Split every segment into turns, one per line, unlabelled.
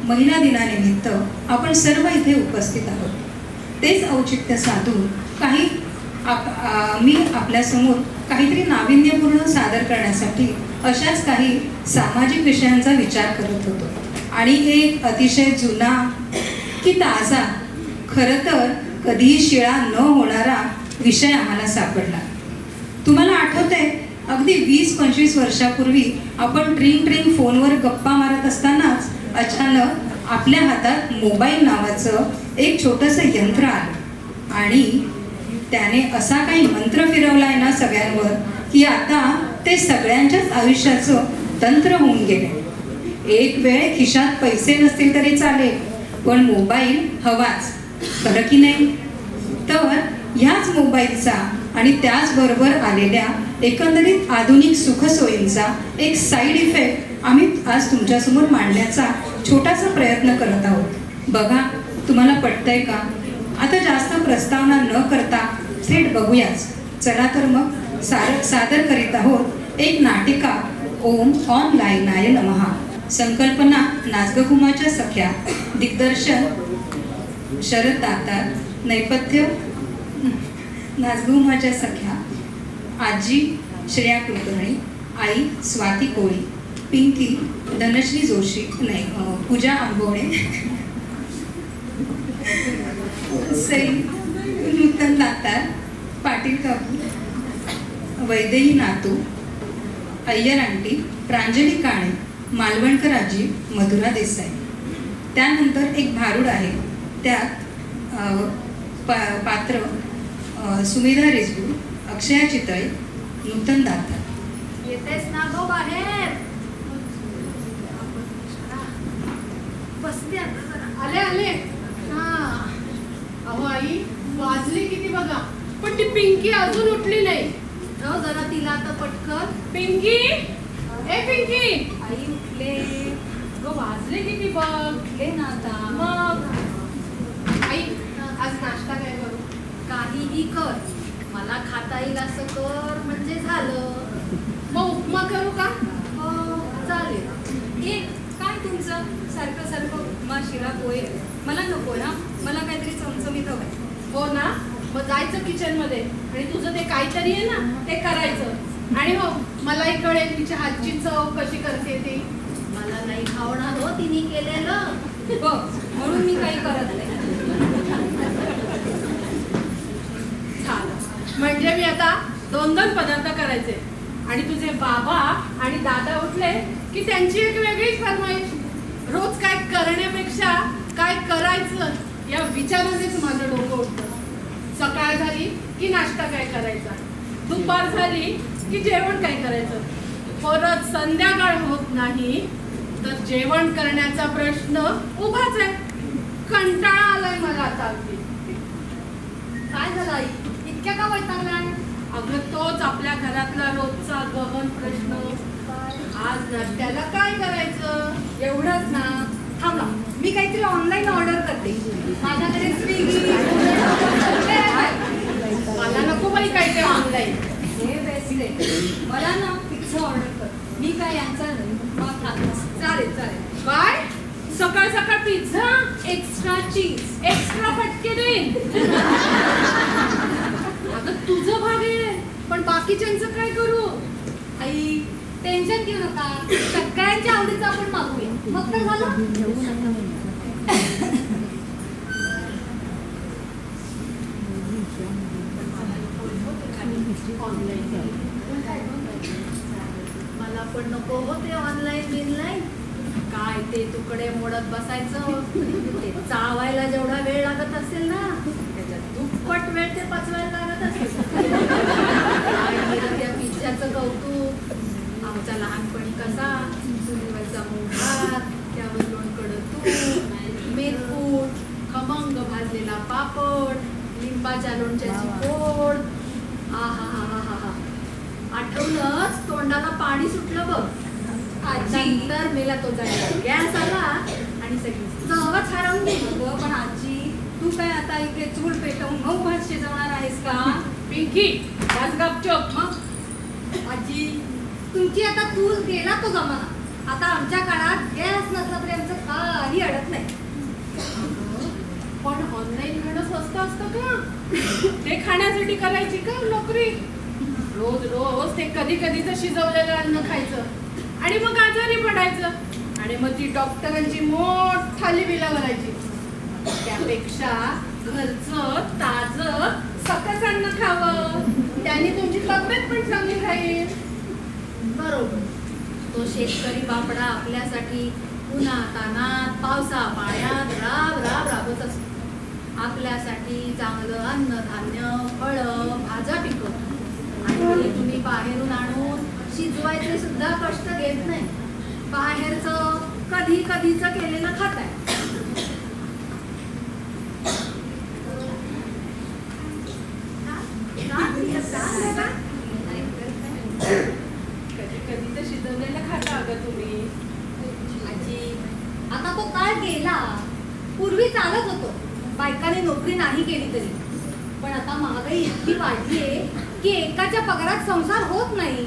महिला दिनानिमित्त आपण सर्व इथे उपस्थित आहोत. तेच औचित्य साधून मी आपल्यासमोर काहीतरी नाविन्यपूर्ण सादर करण्यासाठी अशाच काही सामाजिक विषयांचा विचार करत होतो. आणि एक अतिशय जुना की ताजा, खरं तर कधीही शिळा न होणारा विषय आम्हाला सापडला. तुम्हाला आठवतंय, अगदी 20-25 वर्षापूर्वी आपण ट्रिंग फोनवर गप्पा मारत असतानाच अचानक आपल्या हातात मोबाईल नावाचं एक छोटंसं यंत्र आलं आणि त्याने असा काही मंत्र फिरवलाय ना सगळ्यांवर की आता ते सगळ्यांच्याच आयुष्याचं तंत्र होऊन गेले. एक वेळ खिशात पैसे नसतील तरी चालेल, पण मोबाईल हवाच, खरं की नाही? तर ह्याच मोबाईलचा आणि त्याचबरोबर आलेल्या एकंदरीत आधुनिक सुखसोयींचा एक साईड इफेक्ट आम्ही आज तुमच्यासमोर मांडण्याचा छोटासा प्रयत्न करत आहोत. बघा, तुम्हाला पटतंय का? आता जास्त प्रस्तावना न करता थेट बघूयाच. चला तर मग सादर करीत आहोत एक नाटिका, ओम ऑनलाईनाय नमः. संकल्पना नाचगघुमाच्या सख्या, दिग्दर्शन शरद दातार, नेपथ्य नाचगघुमाच्या सख्या, आजी श्रेया कुलकर्णी, आई स्वाती कोळी, पिंकी धनश्री जोशी, पूजा आंबोणे, सई नूतन दातार, पाटील काकू, वैदेही नातू, अय्यर आंटी, प्रांजली काणे, मालवणकर आजी, मधुरा देसाई. त्यानंतर एक भारूड आहे, त्यात पात्र सुमेधा रिजगू, अक्षया चितळे, नूतन दातार.
येतेस ना गो बाहेर? बसते आता जरा.
आले. अहो आई, वाजली किती बघा, पण ती पिंकी अजून उठली नाही.
हो, जरा तिला आता पटकन.
पिंकी, ए पिंकी.
आई उठले.
गो वाजले किती बघ.
उठले ना आता.
मग आई, आज नाश्ता काय करू?
काहीही कर, मला खाता येईल असं कर म्हणजे झालं.
मग उपमा करू का?
हो, चालेल.
हे काय तुमचं सारखं उपमा शिरा पोहे? मला नको ना, मला काहीतरी चमचमीत हवंय.
हो ना, मग जायचं किचन मध्ये आणि तुझं ते काहीतरी आहे ना ते करायचं. आणि हो, मलाही कळेल तिच्या हातची चव कशी करते ती.
मला नाही खावणार हो तिने केलेलं.
बघ, म्हणून मी काही करत नाही.
म्हणजे मी आता 2 पदार्थ करायचे आणि तुझे बाबा आणि दादा उठले की त्यांची एक वेगळीच फरमाईश. रोज काय करण्यापेक्षा काय करायचं या विचारानेच माझं डोकं उठतं. सकाळ झाली की नाश्ता काय करायचा, दुपार झाली की जेवण काय करायचं, परत संध्याकाळ होत नाही तर जेवण करण्याचा प्रश्न उभाच आहे. कंटाळा आलाय मला आता अगदी.
काय झालं आई, इतक्या का वैतागलाय?
अगं तोच आपल्या घरातला रोजचा गहन प्रश्न. आज नाश्त्याला काय करायचं?
एवढंच ना, थांबा, मी काहीतरी ऑनलाईन ऑर्डर करते.
माझ्याकडे स्विगी.
मला नको बाई काय ते ऑनलाईन.
हे बेस्ट आहे. मला ना पिझ्झा ऑर्डर कर. मी काय यांचा उपमा खात नसते.
चालेल.
काय सकाळ सकाळ पिझ्झा?
एक्स्ट्रा चीज.
एक्स्ट्रा फटके देईन. अगं तुझं भाग आहे, पण बाकीच्यांचं काय करू?
आई, टेन्शन घेऊ नका, सगळ्यांच्या आवडीचं आपण मागूया, मग तर झालं. मला पण नको होते ऑनलाईन बिनलाईन. काय ते तुकडे मोडत बसायचं, ते चावायला जेवढा वेळ लागत असेल ना त्याच्यात दुप्पट वेळ ते पचवायला लागत असेल. त्या पिझ्झाचं कौतुक, आमचा लहानपणी कसा चुलीवरचा मोठा, त्यावर लोणकडं तूप, मेथकूट, खमंग भाजलेला पापड, लिंबाच्या लोणच्याची फोड. आहा, आठवलंच तोंडाला पाणी सुटलं बघ. आजी तर मेला तो जायला गॅस आला आणि सगळी चवच हरवून गेली.
अगं पण आजी, तू काय आता इथे चूल पेटवून मऊ भात शिजवणार आहेस का?
पिंकी, बस गपचूप.
मग आजी, तुमची आता चूल गेला तो जमाना.
आता आमच्या काळात गॅस नसला तरी आमचं काही अडत नाही.
पण ऑनलाईन खाणं स्वस्त असतं का? ते खाण्यासाठी करायची का नोकरी? रोज रोज ते कधी कधीच शिजवलेलं अन्न खायचं आणि मग आजारी पडायचं आणि मग ती डॉक्टरांची मोठाली बिलं भरायची. त्यापेक्षा घरचं ताजं सकस अन्न खावं, त्याने तुमची तब्येत पण चांगली राहील.
बरोबर. तो शेतकरी बापडा आपल्यासाठी उन्हा तानात पावसा पाण्यात राबत असतो. आपल्यासाठी चांगलं अन्नधान्य फळं भाज्या पिकवतो आणि ते तुम्ही बाहेरून आणून शिजवायचे सुद्धा कष्ट घेत नाही. बाहेरचं कधी कधीच केलेलं खाताय.
कधी कधी तर शिजवलेलं खाता अगं तुम्ही.
आजी, आता तो काळ गेला. पूर्वी चालत होतो बायकाने नोकरी नाही केली तरी. पण आता महागाई इतकी वाढलीये की एकाच्या पगारात संसार होत नाही.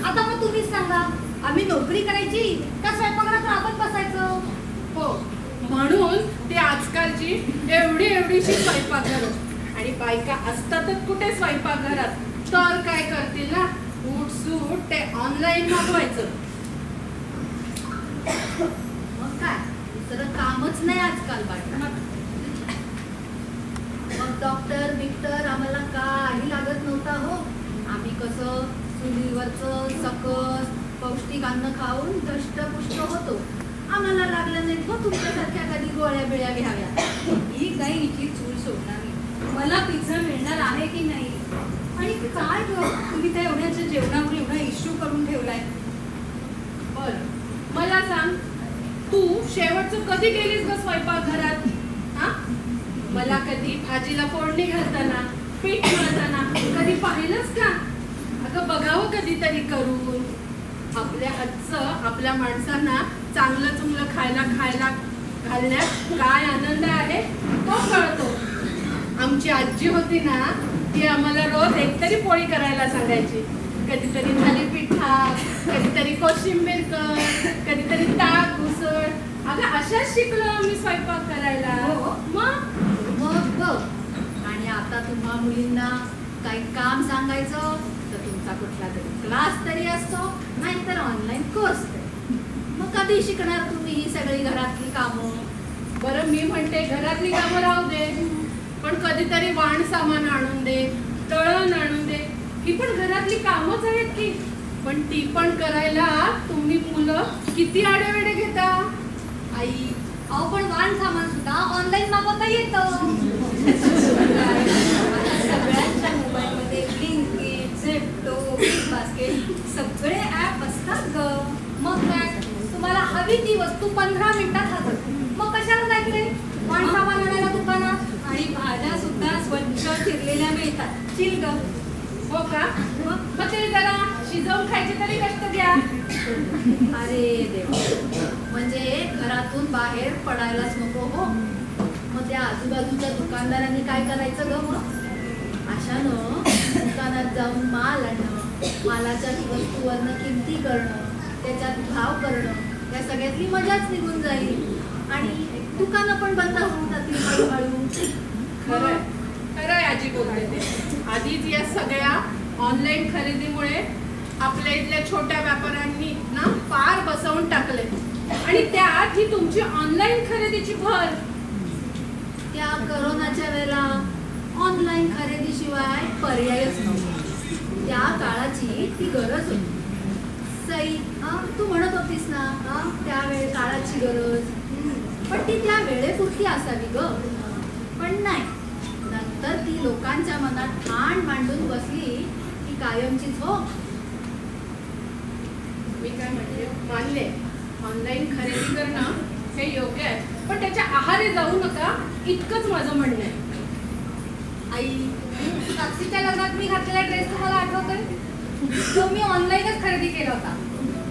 आता मग तुम्हीच सांगा, आम्ही नोकरी करायची का स्वयंपाकघरात राबत बसायचं?
हो, म्हणून ते आजकालची एवढीशी स्वयंपाकघरं आणि बायका असतातच कुठे स्वयंपाकघरात. तर काय करतील ना, सूट ते ऑनलाईन मागवायचं.
मग काय दुसरं कामच नाही आजकाल बायका. मग डॉक्टर बिक्टर आम्हाला काही लागत नव्हता हो. आम्ही कसं चुलीवरचं सकस पौष्टिक अन्न खाऊन दष्टपुष्ट होतो. आम्हाला लागलं नाही हो तुमच्यासारख्या कधी गोळ्या बिळ्या घ्याव्या.
ही काही इथली चूल सोडणार नाही. मला पिझ्झा मिळणार आहे की नाही? आणि काय तुम्ही त्या एवढ्याच्या जेवणावर एवढा इश्यू करून ठेवलाय?
बरं, मला सांग, तू शेवटचं कधी गेलीस ग स्वयंपाकघरात? हा, मला कधी भाजीला फोडणी घालताना पीठ मळताना कधी पाहिलंच का? अगं बघावं कधीतरी करून. आपल्या हातचं आपल्या माणसांना चांगलं चुंगलं खायला घालण्यात काय आनंद आहे तो कळतो. आमची आजी होती ना, ती आम्हाला रोज एकतरी पोळी करायला सांगायची. कधीतरी थालीपीठा, कधीतरी कोशिंबीर कर, कधीतरी ताक उसळ. अगं अशाच शिकलो आम्ही स्वयंपाक करायला.
हो. मग बघ. आणि आता तुम्हा मुलींना काही काम सांगायचं तर तुमचा कुठला तरी क्लास तरी असतो, नाहीतर ऑनलाईन कोर्स तरी. मग कधी शिकणार तुम्ही ही सगळी घरातली कामं?
बरं, मी म्हणते घरातली कामं राहू दे, पण कधीतरी वाण सामान आणून दे, तळण आणून दे. ही पण घरातली कामच आहेत की. पण ती पण करायला तुम्ही मुलं किती आडेवेडे घेता.
आई, अहो पण वाण सामान सुद्धा ऑनलाईन मागवता येतं. सगळ्यांच्या मोबाईलमध्ये ब्लिंकिट, झेप्टो, बिग बास्केट सगळे ऍप असतात ग. मग काय, तुम्हाला हवी ती वस्तू 15 मिनिटात हजर. मग कशाला जायचंय वाण सामान आणायला दुकानात? आणि भाज्या सुद्धा स्वच्छ चिरलेल्या मिळतात. चिल ग.
हो का? मग ते जरा शिजवून खायचे तरी कष्ट घ्या.
अरे देवा, म्हणजे घरातून बाहेर पडायलाच नको हो. मग त्या आजूबाजूच्या दुकानदारांनी काय करायचं ग? मग अशानं दुकानात जाऊन माल आणणं, मालाच्या वस्तूवरनं किमती करणं, त्याच्यात भाव करणं, या सगळ्यातली मजाच निघून जाईल आणि दुकानं पण बंद होऊन जातील हळूहळू.
खरंय आजी बोलते ते. आधीच या सगळ्या ऑनलाईन खरेदीमुळे आपल्या इथल्या छोट्या व्यापाऱ्यांनी ना पार बसवून टाकले आणि त्यात ही तुमची ऑनलाईन खरेदीची भर.
त्या करोनाच्या वेळेला ऑनलाईन खरेदीशिवाय पर्यायच नव्हता. त्या काळाची ती गरज होती. सई, तू म्हणत होतीस ना त्यावेळी काळाची गरज. पण ती त्या वेळेपुरती असावी ग. पण नाही, नंतर ती लोकांच्या मनात ठाण मांडून बसली की कायमचीच हो.
मी काय म्हणते, मानले ऑनलाईन खरेदी करणं हे योग्य आहे, पण त्याच्या आहारी जाऊ नका इतकंच माझं म्हणणं आहे.
आई, साक्षीच्या लग्नात मी घातलेला ड्रेस तुम्हाला आठवतोय? तो मी ऑनलाईनच खरेदी केला होता.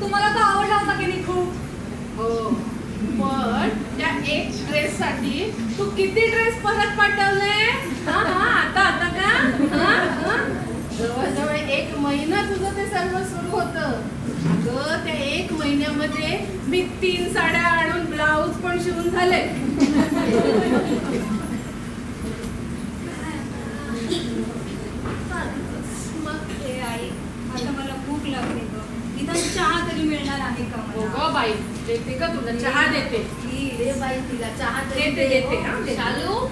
तुम्हाला तो आवडला होता की नाही खूप?
हो, पण त्या एक ड्रेस साठी तू किती ड्रेस परत पाठवले? आता का? जवळजवळ 1 महिना तुझं ते सर्व सुरू होतं. अगं त्या 1 महिन्यामध्ये मी 3 साड्या आणून ब्लाऊज पण शिवून झाले.
मग हे आई, आता मला भूक लागली ग. निदान चहा तरी मिळणार आहे का
हो
मला?
ग बाई, देते का तुला चहा देते.
दे बाई तिला चहा तरी
देते,
दे.
देते, हा, देते.
शालू,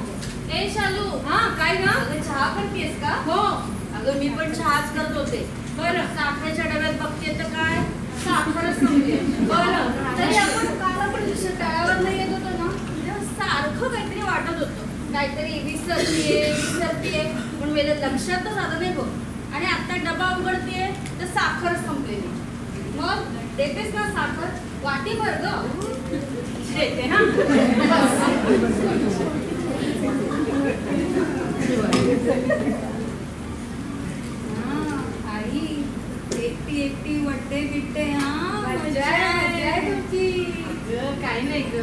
ए शालू,
हा काय ग?
अगं चहा करतेस का?
हो
अगं मी पण चहाच करत होते.
बरं.
साखरेच्या डब्यात बघते तर काय साखरच नव्हते.
बरं.
तरी आपण दुसऱ्या तळ्यावर नाही येत होतो ना, तेव्हा सारखं काहीतरी वाटत होतं. काहीतरी विसरतीये पण वेळेला लक्षातच आलं नाही बघ. आणि आता डबा उघडतीये तर साखरच संपलेली. मग देतेस ना साखर? वाटी भर ग.
देते हा.
आई एकटी वड्डे बिट्टे
मज्जा आहे
तुमची.
अगं काही नाही ग.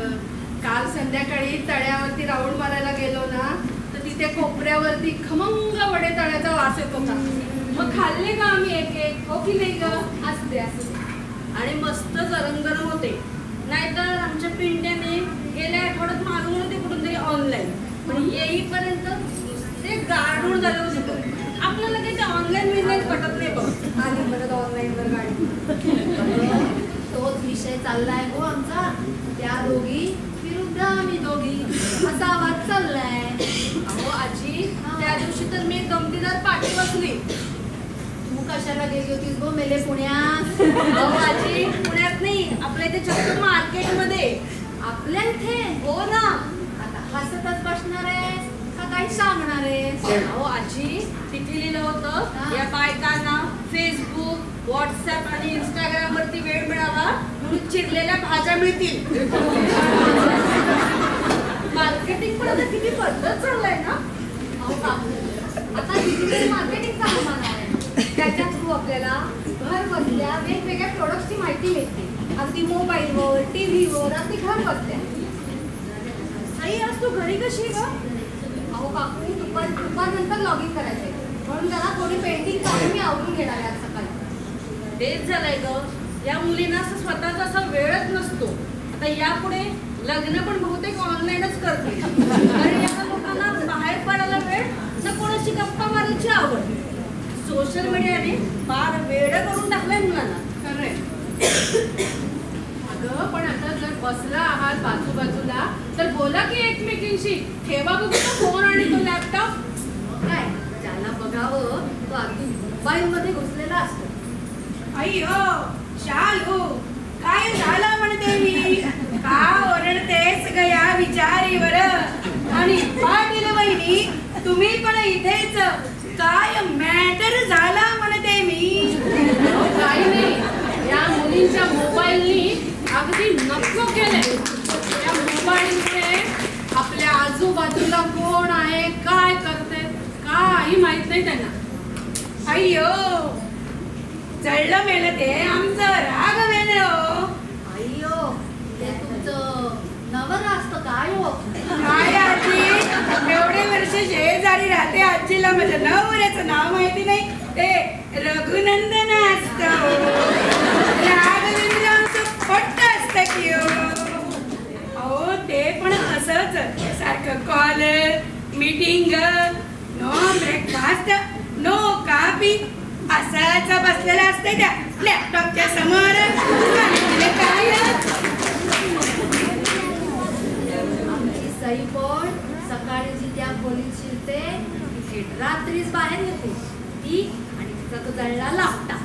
काल संध्याकाळी तळ्यावरती राऊंड मारायला गेलो ना, तर तिथे कोपऱ्यावरती खमंग वडे तळ्याचा वास येत होता. मग खाल्ले का आम्ही एक एक, हो की नाही ग?
असू दे. आणि मस्त गरम गरम होते. नाहीतर आमच्या पिंड्याने गेल्या आठवड्यात मागवलं होते कुठून तरी ऑनलाईन, पण येईपर्यंत ते गाडून झालं होतं. आपल्याला काही ते ऑनलाईन बिनलाईन पटत नाही बघ. आली परत ऑनलाईनवर गाडी.
तोच विषय चाललाय हो आमचा. त्या दोघी विरुद्ध आम्ही दोघी असा आवाज चाललाय.
अहो आजी, त्या दिवशी तर मी गमतीदार पाठी बसली.
तू कशाला गेली होतीस गो मेले पुण्यात?
अहो आजी, पुण्यात नाही, आपल्या इथे चक्कर मार्केटमध्ये.
आपल्या इथे?
हो ना.
आता हसतच बसणार आहेस का काही सांगणार आहेस?
अहो आजी, तिथे लिहिलं होतं
हा.
या बायकांना फेसबुक, व्हॉट्सअप आणि इंस्टाग्राम वरती वेळ मिळावा म्हणून चिरलेल्या भाज्या मिळतील. मार्केटिंग पण आता किती पद्धत चाललाय ना.
अहो काकू, आता डिजिटल मार्केटिंगचा जमाना आहे. त्याच्या थ्रू आपल्याला घर बसल्या वेगवेगळ्या प्रोडक्टची माहिती मिळते. अगदी मोबाईलवर, टीव्हीवर, अगदी घर बसल्या.
आई, आज तू घरी कशी ग?
अहो काकू, दुपारनंतर लॉग इन करायचंय म्हणून जरा थोडी पेंटिंग काढून मी आवडून घेणार आहे आज सकाळी.
तेच झालंय ग. या मुलींना असं स्वतःचा असा वेळच नसतो. आता यापुढे लग्न पण बहुतेक ऑनलाईनच करते. आणि या लोकांना बाहेर पडायला वेळ ना कोणाशी गप्पा मारायची आवड. सोशल मीडियाने फार वेळ करून टाकलाय मुलांना.
खरंय. अगं पण आता जर बसला आहात बाजूबाजूला तर बोला की एकमेकींशी. ठेवा बघू तो फोन आणि तो लॅपटॉप.
काय ज्याला बघावं तो अगदी मोबाईलमध्ये घुसलेला असतो.
अय्यो शालू, काय झालं म्हणते मी? का ओरडतेस ग या विचारीवर? आणि पाटील वहिनी, तुम्ही पण इथेच. काय मॅटर झाला म्हणते मी?
अहो, काही नाही, या मुलींच्या मोबाईलनी अगदी नको केलंय. या मोबाईलमुळे आपल्या आजूबाजूला कोण आहे, काय करते, काही माहित नाही त्यांना.
अय्यो, जळलं मेलं ते आमचं राघवेंद्र.
अय्यो, ते तुमचं नवरा असतं काय हो?
काय आजी, एवढे वर्ष शेजारी राहते, आजीला माझ्या नवऱ्याचं नाव माहिती नाही. ते रघुनंदन असत. राघवेंद्र आमचं पट्ट असत की अहो, ते पण असंच सारखं call, meeting, no breakfast, no coffee असंच बसलेलं असतं त्या लॅपटॉपच्या समोर. काय
आमची सई पण सकाळी जी त्या खोलीत शिरते ती रात्रीच बाहेर येते. ती आणि तिचा तो जळला लापटा.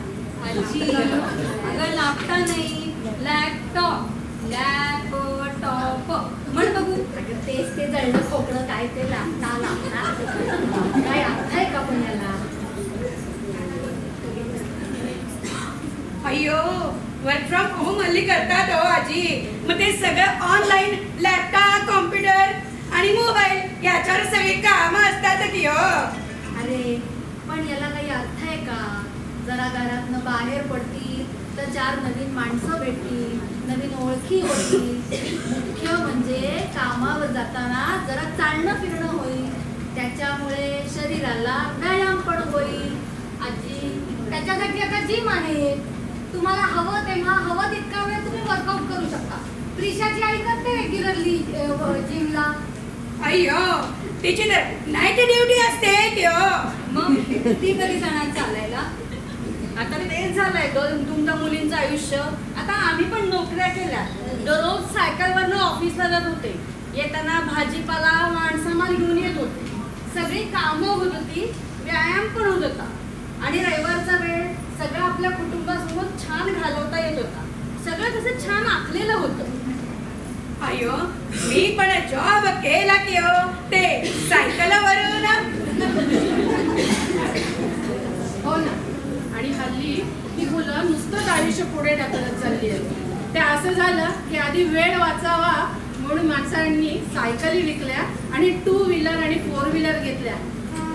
आजी, अगं लापटा नाही, लॅपटॉप. लॅपटॉप म्हण बघू.
अगं तेच ते जळलं खोकलं काय ते लापटा लापटा. काय अर्थ आहे का पण याला?
अय्यो, वर्क फ्रॉम होम हल्ली करतात हो आजी. मग ते सगळं ऑनलाईन, लॅपटॉप, कॉम्प्युटर आणि मोबाईल याच्यावर सगळी कामं असतात की हो.
अरे पण याला काही अर्थ आहे का? जरा घरातनं बाहेर पडतील तर 4 नवीन माणसं भेटतील, नवीन ओळखी होतील. मुख्य म्हणजे कामावर जाताना जरा चालणं फिरणं होईल. त्याच्यामुळे शरीराला व्यायाम पण होईल. आजी, त्याच्यासाठी
त्यासाठी आता जिम आहे. तुम्हाला हवं तेव्हा हवं तितका वेळ तुम्ही वर्कआउट करू शकता. प्रिशाची आई करते रेग्युलरली जिमला.
अय्यो तिची तर नाईट ड्युटी असते त्यो.
मग ती कधी जाणार चालायला?
आता तेच झालंय तुमच्या मुलींचं आयुष्य. आता आम्ही पण नोकऱ्या केल्या. दररोज सायकलवरनं ऑफिसला जात होते. येताना भाजीपाला माणसामाल घेऊन येत होते. सगळी कामं होत होती, व्यायाम पण होत होता आणि रविवारचा वेळ सगळं आपल्या कुटुंबासोबत छान घालवता येत होता. सगळं तसं छान आखलेलं होतं.
अय्यो मी पण जॉब केला की हो ते सायकलवरून.
हो ना. आणि हल्ली ही मुलं नुसतंच आयुष्य पुढे ढकलत चालली आहेत. ते असं झालं की आधी वेळ वाचावा म्हणून माणसांनी सायकली विकल्या आणि 2 व्हीलर आणि 4 व्हीलर घेतल्या.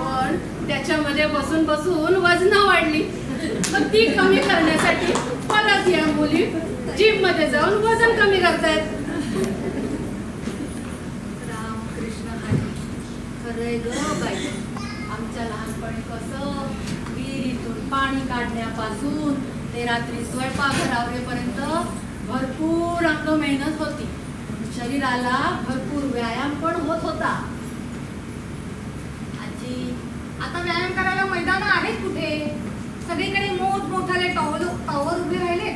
पण त्याच्यामध्ये बसून बसून वजनं वाढली. मग ती कमी करण्यासाठी परत या मुली जिम मध्ये जाऊन वजन कमी करतायत.
रामकृष्ण हरी. खरंय ग बाई, आमच्या लहानपणी कसं विहिरीतून पाणी काढण्यापासून ते रात्री स्वयंपाक आवरेपर्यंत भरपूर अंग मेहनत होती. शरीराला भरपूर व्यायाम पण होत होता.
आजी, आता व्यायाम करायला मैदान आहेत कुठे? सगळीकडे मोठमोठाले टॉवर उभे राहिले.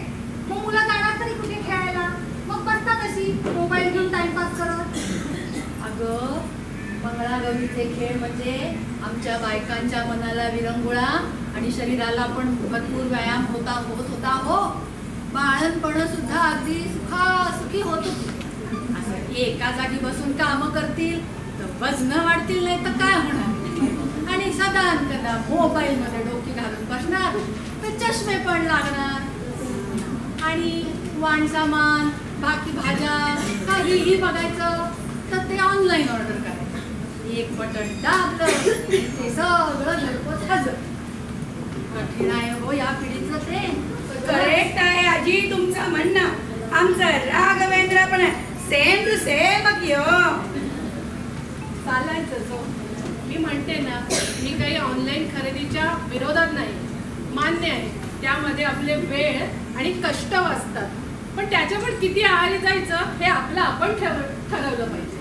मग मुलं जाणार तरी कुठे खेळायला? मग बसतात अशी मोबाईल घेऊन टाइमपास करत.
अगं, मंगळागौरीचे खेळ म्हणजे आमच्या बायकांच्या मनाला विरंगुळा आणि शरीराला पण भरपूर व्यायाम होत होता हो. बाळणपण सुद्धा अगदी सुखी होत होती. असं एका जागी बसून कामं करतील तर वजनं वाढतील, नाही तर काय होणार. आणि सदा कदा मोबाईल मध्ये डोकी घालून बसणार तर चष्मे पण लागणार. आणि वाण सामान, बाकी भाज्या काहीही बघायचं तर ते ऑनलाईन ऑर्डर करायचं. एक बटन दाबलं ते सगळं घरपोच हजर. कठीण आहे हो या पिढीचं ते.
करेक्ट आहे आजी तुमचं म्हणणं. आमचं राघवेंद्र पण सेम टू सेम की हो.
चालायचं हो. मी म्हणते ना, मी काही ऑनलाईन खरेदीच्या विरोधात नाही. मान्य आहे त्यामध्ये आपले वेळ आणि कष्ट वाचतात. पण त्याच्यावर किती आहारी जायचं हे आपलं आपण ठरवलं पाहिजे.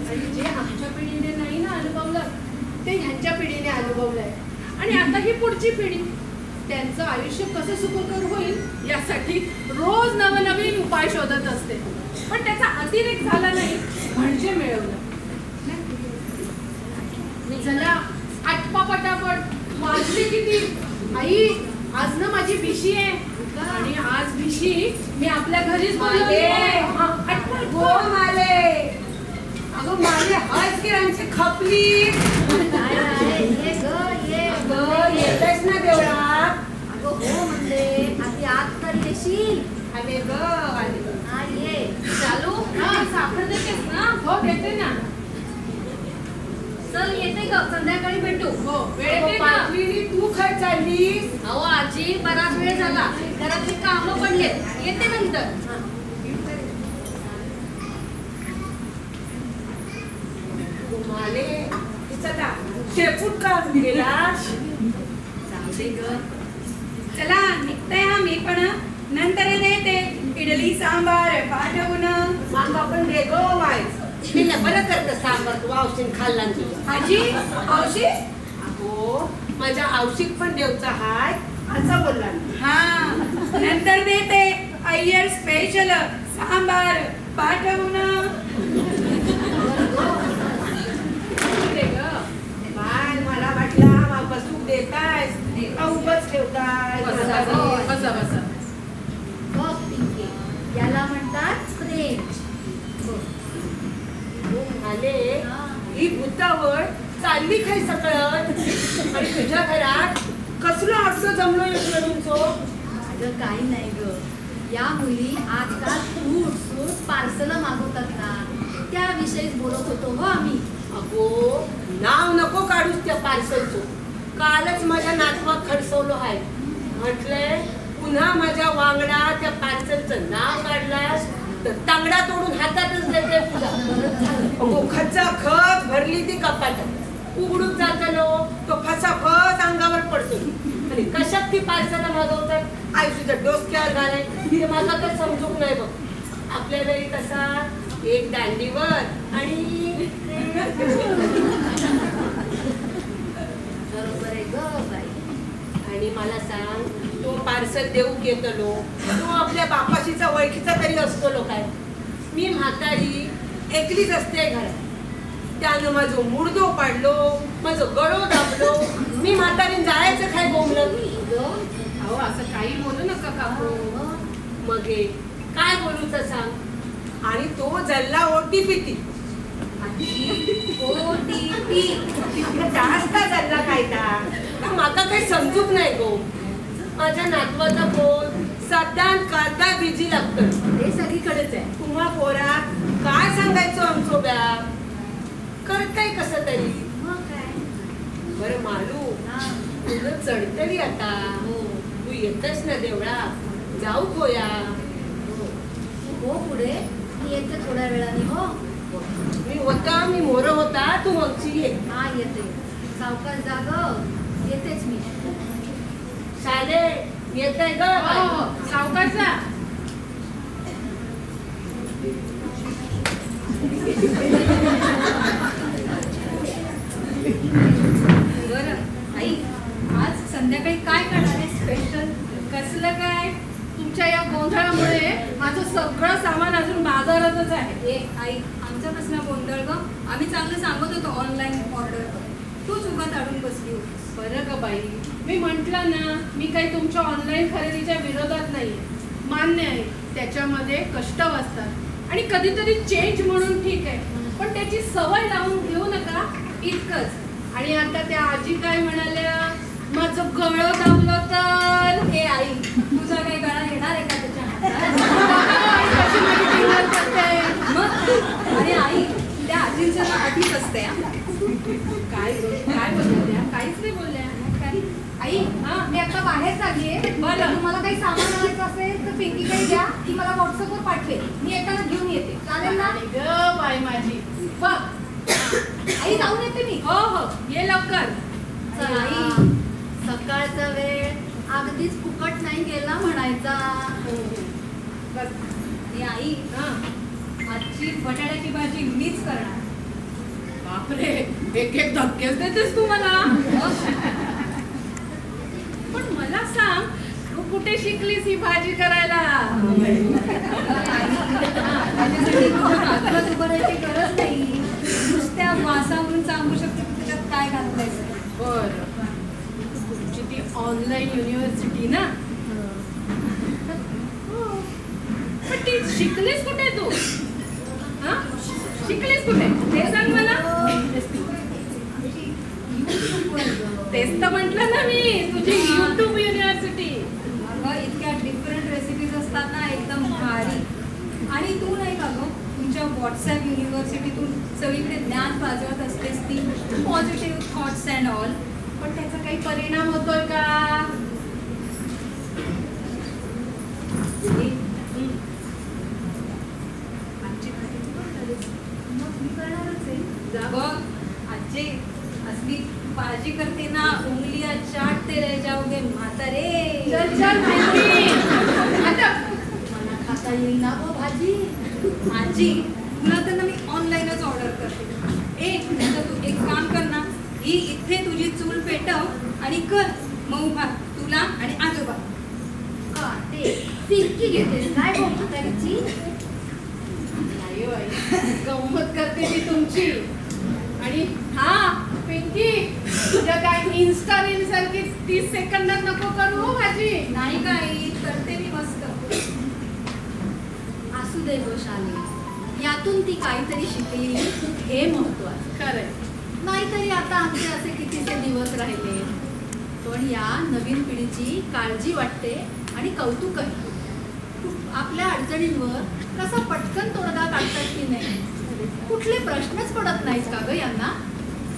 आणि जे आमच्या पिढीने नाही ना अनुभवलं ते ह्यांच्या पिढीने अनुभवलंय. आणि आता ही पुढची पिढी, त्यांचं आयुष्य कसं सुखकर होईल यासाठी रोज नवनवीन उपाय शोधत असते. पण त्याचा अतिरेक झाला नाही म्हणजे मिळवलं. चला आटपा पटापट. वाजली किती? आई, आज ना माझी भिशी आहे. आणि आज भिशी मी आपल्या घरीच बोलवली आहे. हा, आटपा,
हो माले. अगं माले हाच की आमची खपली.
ये ग ये.
अगं येतेस ना देवळा.
अगं हो म्हणले, आधी आत तर येशील.
आले ग आले.
हा ये.
चालू.
हा, साखर देतेस ना?
हो देते ना.
चल येते ग, संध्याकाळी भेटू.
हो वेळ येते ना.
पाटलीनी तू खर चाललीस.
अहो आजी, बराच वेळ झाला. घरातली कामं पडलेत. येते नंतर.
माले चला शेपूट का गेला.
चालते ग.
चला निघते हा मी पण. नंतर येते इडली सांबार पाठवून.
मग आपण वेगळं व्हायचं. मी बरं करतं सांबार तू औषध खाल्ला तुझ्या.
आजी औषध.
अगो माझ्या औषध पण देवचा हाय असं बोलला मी.
हा नंतर देते अय्यर स्पेशल सांबार पाठवून.
बाय मला वाटला बसूक देताय उभंच ठेवताय.
बसा बसा.
बघ पिंकी, याला म्हणतात प्रेम.
आले ही भूतावळ चालली काय सगळं. आणि तुझ्या घरात कसलं असं जमलं तुमचं.
अगं काही नाही ग. या मुली आजकाल फ्रूट पार्सल मागवतात ना, त्याविषयीच बोलत होतो हो आम्ही.
अगो नाव नको काढूस त्या पार्सलचं. कालच माझ्या नातवात खडसवलं आहे. म्हटलंय पुन्हा माझ्या वांगडा त्या पार्सलचं नाव काढलास तर तांगडा तोडून हातातच देते तुला. अगो खचा खत भरली ती कपाटात. उघडून जातलो तो फसाफस अंगावर पडतो आणि कशात ती पार्सल मागवतात आई तुझ्या डोसक्यावर घालाय ते माझा तर समजूक नाही बघ. आपल्या वेळी कसा एक दांडीवर आणि
बरोबर आहे ग बाई.
आणि मला सांग तो पार्सल देऊक येतलो तो आपल्या बापाशीचा ओळखीचा तरी असतो काय. मी म्हातारी एकलीच असते घरात त्यानं माझं मुडदो पाडलो माझं गळो दाबलो मी म्हातारीन जायचं काय बोंबलं.
अहो असं काही बोलू नका काकू.
मग हे काय बोलू तर सांग. आणि तो जल्ला OTP जास्त जल्ला कायदा माका काही समजूक नाही गो. माझ्या नातवाचा फोन सध्या करता बिझी लागतं.
हे सगळीकडेच आहे.
तुम्हा पोरा काय सांगायचं आमचो ब्या करताय कसं तरी.
मग काय.
बरं मालू
हा.
तुझं चढतरी आता तू येतच ना देवळा जाऊ खोया.
हो पुढे मी येते थोड्या वेळाने. हो
मी होता मी मोर होता तू मगची ये.
हा येते. सावकाश जाग येतेच मी.
शाले येतंय ग.
सावकाश जा.
बरं आई, आज संध्याकाळी काय करणार आहे स्पेशल?
कसलं काय तुमच्या या गोंधळामुळे माझं सगळं सामान अजून बाजारातच आहे.
ए आई, आमचा कसला गोंधळ ग? आम्ही चांगलं सांगत होतो ऑनलाईन ऑर्डर कर. तूच उगाच अडून बसली होतीस.
बरं ग बाई मी म्हंटल ना मी काही तुमच्या ऑनलाईन खरेदीच्या विरोधात नाहीये. मान्य आहे त्याच्यामध्ये कष्ट असतात आणि कधीतरी चेंज म्हणून ठीक आहे पण त्याची सवय लावून घेऊ नका इतकंच. आणि आता त्या आजी काय म्हणाल्या माझं गळं दाबलं तर.
ए आई, तुझा काही गळा येणार आहे का त्याच्या हातात?
आई कशी माझी किंमत करते.
मग आणि आई, त्या आजींचं ना अटीच असते हा.
काय काय बोलल्या काहीच नाही बोलल्या.
काय? आई मी आता बाहेर चाललीये.
बरं.
तुम्हाला काही सामान आणायचं असेल तर पिंकी काही द्या की मला व्हॉट्सअपवर पाठवे. मी येताना घेऊन येते. चालेल ना?
आणि ग बाई माझी बघ.
आई जाऊन येते मी.
हो हो ये लवकर.
चला आई. सकाळचा वेळ अगदीच फुकट नाही गेला म्हणायचा.
बघ.
आणि आई,
हा.
आजची बटाट्याची भाजी मीच करणार.
बापरे एक एक धक्केच देतेस तू मला. पण मला सांग तू कुठे शिकलीस ही भाजी करायला?
माझ्यासाठी बाजूलाच उभं राहायची गरज नाही. नुसत्या वासावरून सांगू शकते की त्याच्यात काय घातलंय.
बर तुमची ती ऑनलाईन युनिव्हर्सिटी ना. हो. पण ती शिकलीस कुठे तू? हा शिकलीस कुठे ते सांग मला. तेच तर म्हटलं ना मी तुझी YouTube युनिव्हर्सिटी.
अगं इतक्या डिफरंट रेसिपीज असतात ना एकदम भारी. आणि तू नाही का गं तुमच्या व्हॉट्सॲप युनिव्हर्सिटीतून सगळीकडे ज्ञान पाजवत असतेस ती पॉझिटिव्ह थॉट्स अँड ऑल.
पण त्याचा काही परिणाम होतोय का?
आजची भाजी तू करणारच.
मग मी करणारच आहे.
जा बघ आजी, असली भाजी करते ना उंगलिया चाटते रह जाओगे म्हातारे.
चल चल माहिती. आता
मला खाता येईल ना गं भाजी.
आजी, तुला तर ना मी ऑनलाईनच ऑर्डर करते. तर तू एक काम कर ना, ही इथे तुझी चूल पेटव आणि कर मऊ भात तुला आणि आजोबा.
का ते पिंकी घेते काय बोलतो त्याची.
नाही बाई गंमत करते ती तुमची. आणि हा पिंकी तुझ्या काय इन्स्टा रील सारखी 30 सेकंदात नको करू हो भाजी.
नाही काही करते मी मस्त.
असू दे गो शाली. यातून ती काहीतरी शिकली हे महत्वाचं.
खरंय.
नाहीतरी आता आमचे असे कितीसे दिवस राहिले. पण या नवीन पिढीची काळजी वाटते आणि कौतुकही. आपल्या अडचणींवर कसा पटकन तोडगा काढतात की नाही. कुठले प्रश्नच पडत नाहीत का ग यांना.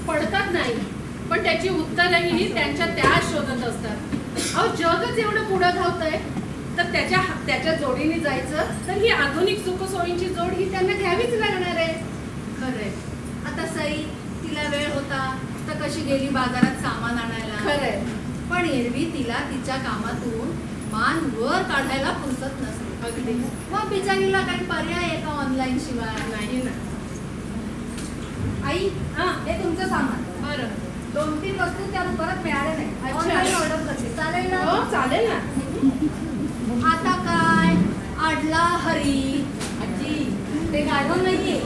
पडतात नाही पण त्याची उत्तरही त्यांच्या त्या शोधत असतात. अहो जगच एवढं पुढं धावतंय तर त्याच्या जोडीने जायचं तर ही आधुनिक सुखसोयींची जोड ही त्यांना घ्यावीच लागणार आहे.
खरंय. आता सई तिला वेळ होता
मस्त कशी गेली बाजारात सामान आणायला.
खरंय.
पण एरवी तिला तिच्या कामातून मान वर काढायला फुरसत नसते.
अगदी
मग बिचारीला काही पर्याय आहे का ऑनलाईन शिवाय?
नाही ना.
आई
हा
हे तुमचं सामान.
बरं.
2-3 वस्तू त्या दुकानात मिळाल्या नाही.
अच्छा.
ऑनलाईन ऑर्डर करते चालेल ना?
हो चालेल ना.
आता काय आडला हरी.
आजी ते गाढव नाहीये.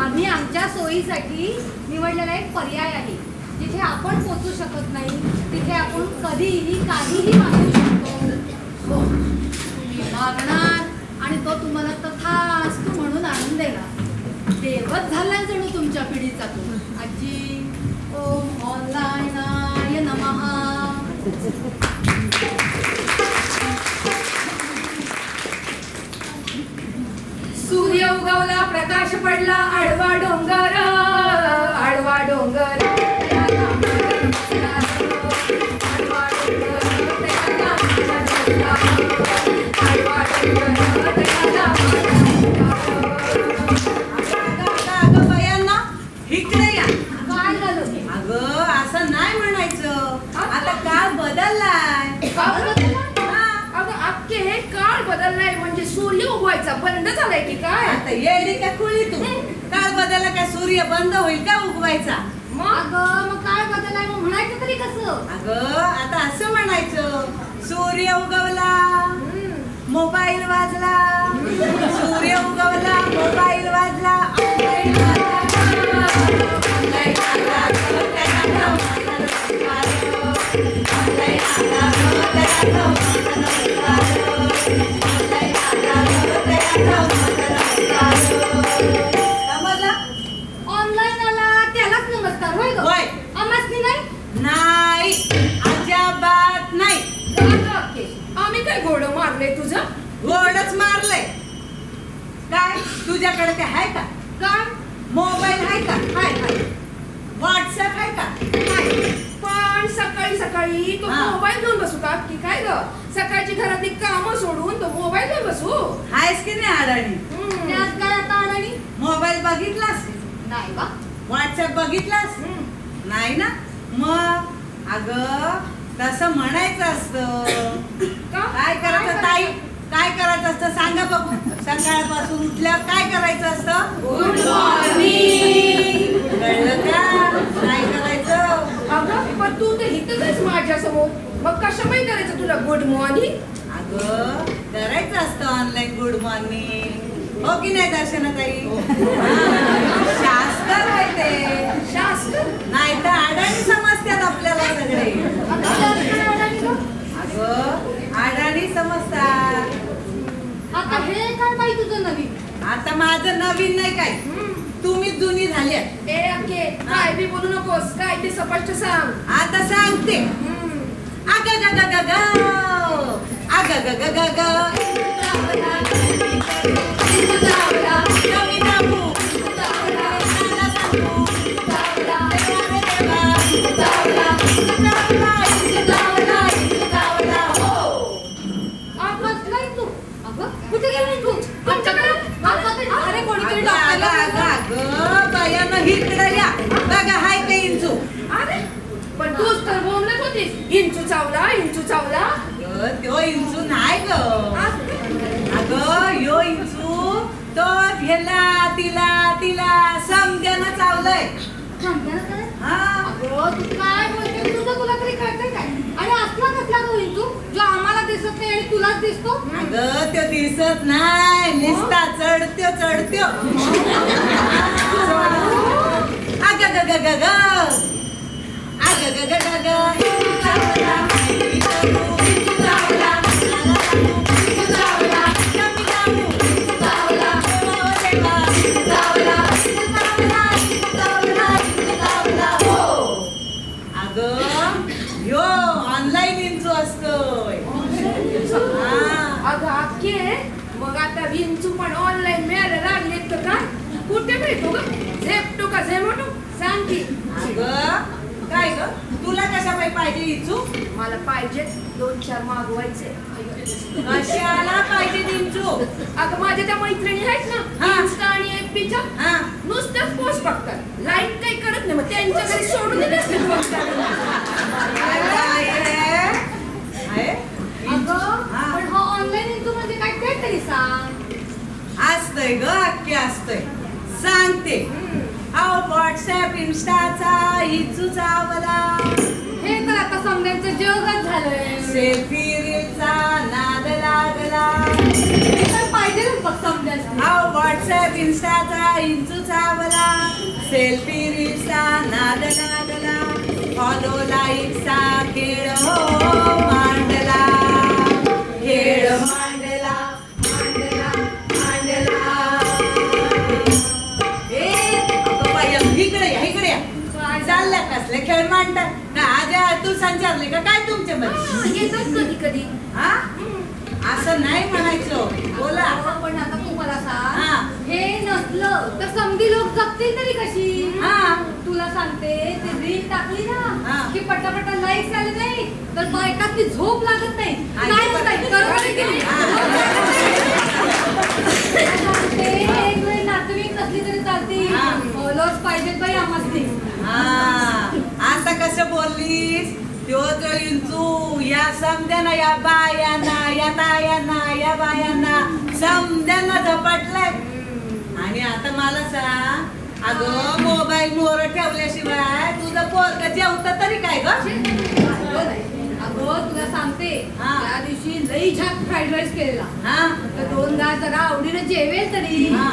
आम्ही आमच्या सोयीसाठी निवडलेला एक पर्याय आहे. जिथे आपण पोचू शकत नाही तिथे आपण कधीही काहीही मागू शकतो.
हो, तुम्ही मागणार आणि तो तुम्हाला तथास्तु म्हणून आणून देणार. देवच झालाय जणू तुमच्या पिढीचा तो. आजी ओम ऑनलाईनाय नमः.
सूर्य उगवला प्रकाश पडला आडवा डोंगर आडवा डोंगर.
अगं बायांना इकडे या.
काय झालं?
अगं असं नाही म्हणायचं. आता काळ बदललाय.
अगं अख्खे हे काळ बदललाय म्हणजे सूर्य उगवायचा बंद झालाय की काय?
आता येडी का कुळी तू? काळ बदलला का सूर्य बंद होईल का उगवायचा?
मग
अगं मग काय बदलाय मग म्हणायचं तरी कसं?
अगं आता असं म्हणायचं, सूर्य उगवला मोबाईल वाजला. सूर्य उगवला मोबाईल वाजला. समजलं?
ऑनलाईन आला त्यालाच नमस्कार होय गं?
होय.
आम्हासनी नाही?
नाही, अजिबात नाही.
आम्ही काय घोड मारले तुझं?
गोडच मारलंय. काय तुझ्याकडे ते आहे का?
काय?
मोबाईल आहे का?
हाय हाय.
व्हॉट्सअप आहे का?
नाही. पण सकाळी सकाळी तो
हा.
मोबाईल घेऊन बसू का की काय ग? सकाळची घरातली कामं सोडून तो मोबाईल घेऊन बसू?
आहेस की नाही अडाणी?
त्यात काय आता अडाणी?
मोबाईल बघितलास?
नाही बा.
व्हॉट्सअप बघितलास? नाही ना. मग अगं तसं म्हणायचं असतं. काय करायचं ताई? काय करायचं असतं सांगा बघू. सकाळपासून उठल्यावर काय करायचं असतं?
Good morning.
कळलं का? काय करायचं?
अगं पण तू तर इथंच आहेस माझ्या समोर. मग कसं माहिती करायचं तुला गुड मॉर्निंग?
अगं करायचं असतं ऑनलाईन गुड मॉर्निंग. हो की नाही दर्शनाताई? शास्त्र आहे ते.
शास्त्र?
नाही तर अडाणी समजतात आपल्याला सगळे.
आता त्यात काय अडाणी गं?
अगं अडाणी समजतात.
आता हे काय बाई तुझं नवीन?
आता माझं नवीन नाही काय, तुम्ही जुनी झाली.
ए अक्के काय बी बोलू नकोस. काय ते स्पष्ट सांग.
आता सांगते. अग ग ग ग ग अग ग ग ग ग कमी दाबू. नाना सांगू.
आवाज नाही तू. अगं कुठे गेली तू?
आमच्याकडे?
अरे कोणीतरी
अगं,
डॉक्टरला
अगं, अगं, बायानं इकडं या. बघा हाय का इंचू?
अरे पण तूच तर बोलत होतीस इंचू चावला इंचू चावला.
अगं, त्यो इंचू नाही ग. अगं यो इंचू तो ह्याला तिला तिला समजायला चावलंय.
सांगते ना काय?
हा.
अगं तू काय बोलते? तुझं तुला तरी कळतंय काय? आणि असला कसला गं होईल तू जो आम्हाला दिसत नाही आणि तुलाच दिसतो?
अगं त्यो दिसत नाही, निसता चढत्यो चढत्यो. अग ग ग ग ग अग ग ग ग ग अगं यो ऑनलाईन इंचू असतोय.
अगं अक्के मग आता विंचू पण ऑनलाईन मिळायला लागले तर काय? कुठे मिळतो ग? झेप्टो का झेमोटो? सांग की.
अगं काय ग तुला कशा पाहिजे इंचू?
मला पाहिजे 2-4 मागवायचे.
कशाला पाहिजे इंचू?
अगं माझ्या त्या मैत्रिणी आहेत ना
हा.
इन्स्टा आणि FB च्या
हा
नुसत्याच पोस्ट बघतात. लाईक काही करत नाही. मग त्यांच्या घरी सोडून दिले असते तू
अगं पण हा ऑनलाईन इंटू म्हणजे काय ते तरी सांग.
असतंय ग अख्खी असतंय सांगते. अहो व्हॉट्सअप इंस्टाचा हिचूचा मला
हे तर आता समजायचं जगच झालंय.
सेल्फी रीलचा नाद लागला.
हे तर पाहिजे बघ समजायचं.
अहो व्हॉट्सअप इंस्टाचा हिचूचा मला सेल्फी रीलचा नाद लागला. फॉलो लाईकचा खेळ हो मांडला. खेळ मांडला मांडला मांडला. इकडे या इकडे या. चालल्या कसले खेळ मांडतात ना आज तू संचारले का काय तुमच्या मध्ये
येतात कधी कधी.
हा असं नाही म्हणायचं बोला.
पण आता तू मला
हा.
सांग हे नसलं तर समधी लोक जगतील तरी कशी.
हा.
तुला सांगते ते रील टाकली
हा.
ना की पटापटा लाईक्स आले नाही तर बायकातली झोप लागत नाही.
आई
नाही
बरं.
नाही, बरोबर आहे की नाही? तुला सांगते, एक वेळ नातेवाईक नसली तरी चालती.
हा.
फॉलोअर्स पाहिजेत बाई आम्हाला.
हा आता कसं बोललीस त्यो तो इंचू या समद्याना या बायांना या तायांना या बायांना समद्यांना झपटलाय. आणि आता मला सांग अगं मोबाईल मोर ठेवल्याशिवाय तुझं पोरग जेवतं तरी काय ग.
अगं तुला सांगते
हा.
त्या दिवशी लई झाक फ्राईड राईस केलेला.
हा
तर दोनदा जरा आवडीने जेवेल तरी
हा.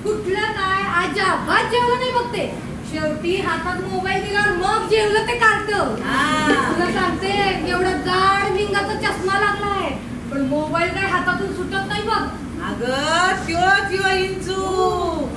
कुठलं काय आज अभात जेवलं नाही बघते. शेवटी हातात मोबाईल दिल्यावर मग जेवलं ते काढतं.
हा.
तुला सांगते एवढा जाड भिंगाचा चष्मा लागलाय पण मोबाईल काय हातातून सुटत नाही बघ.
अगं त्यो इंचू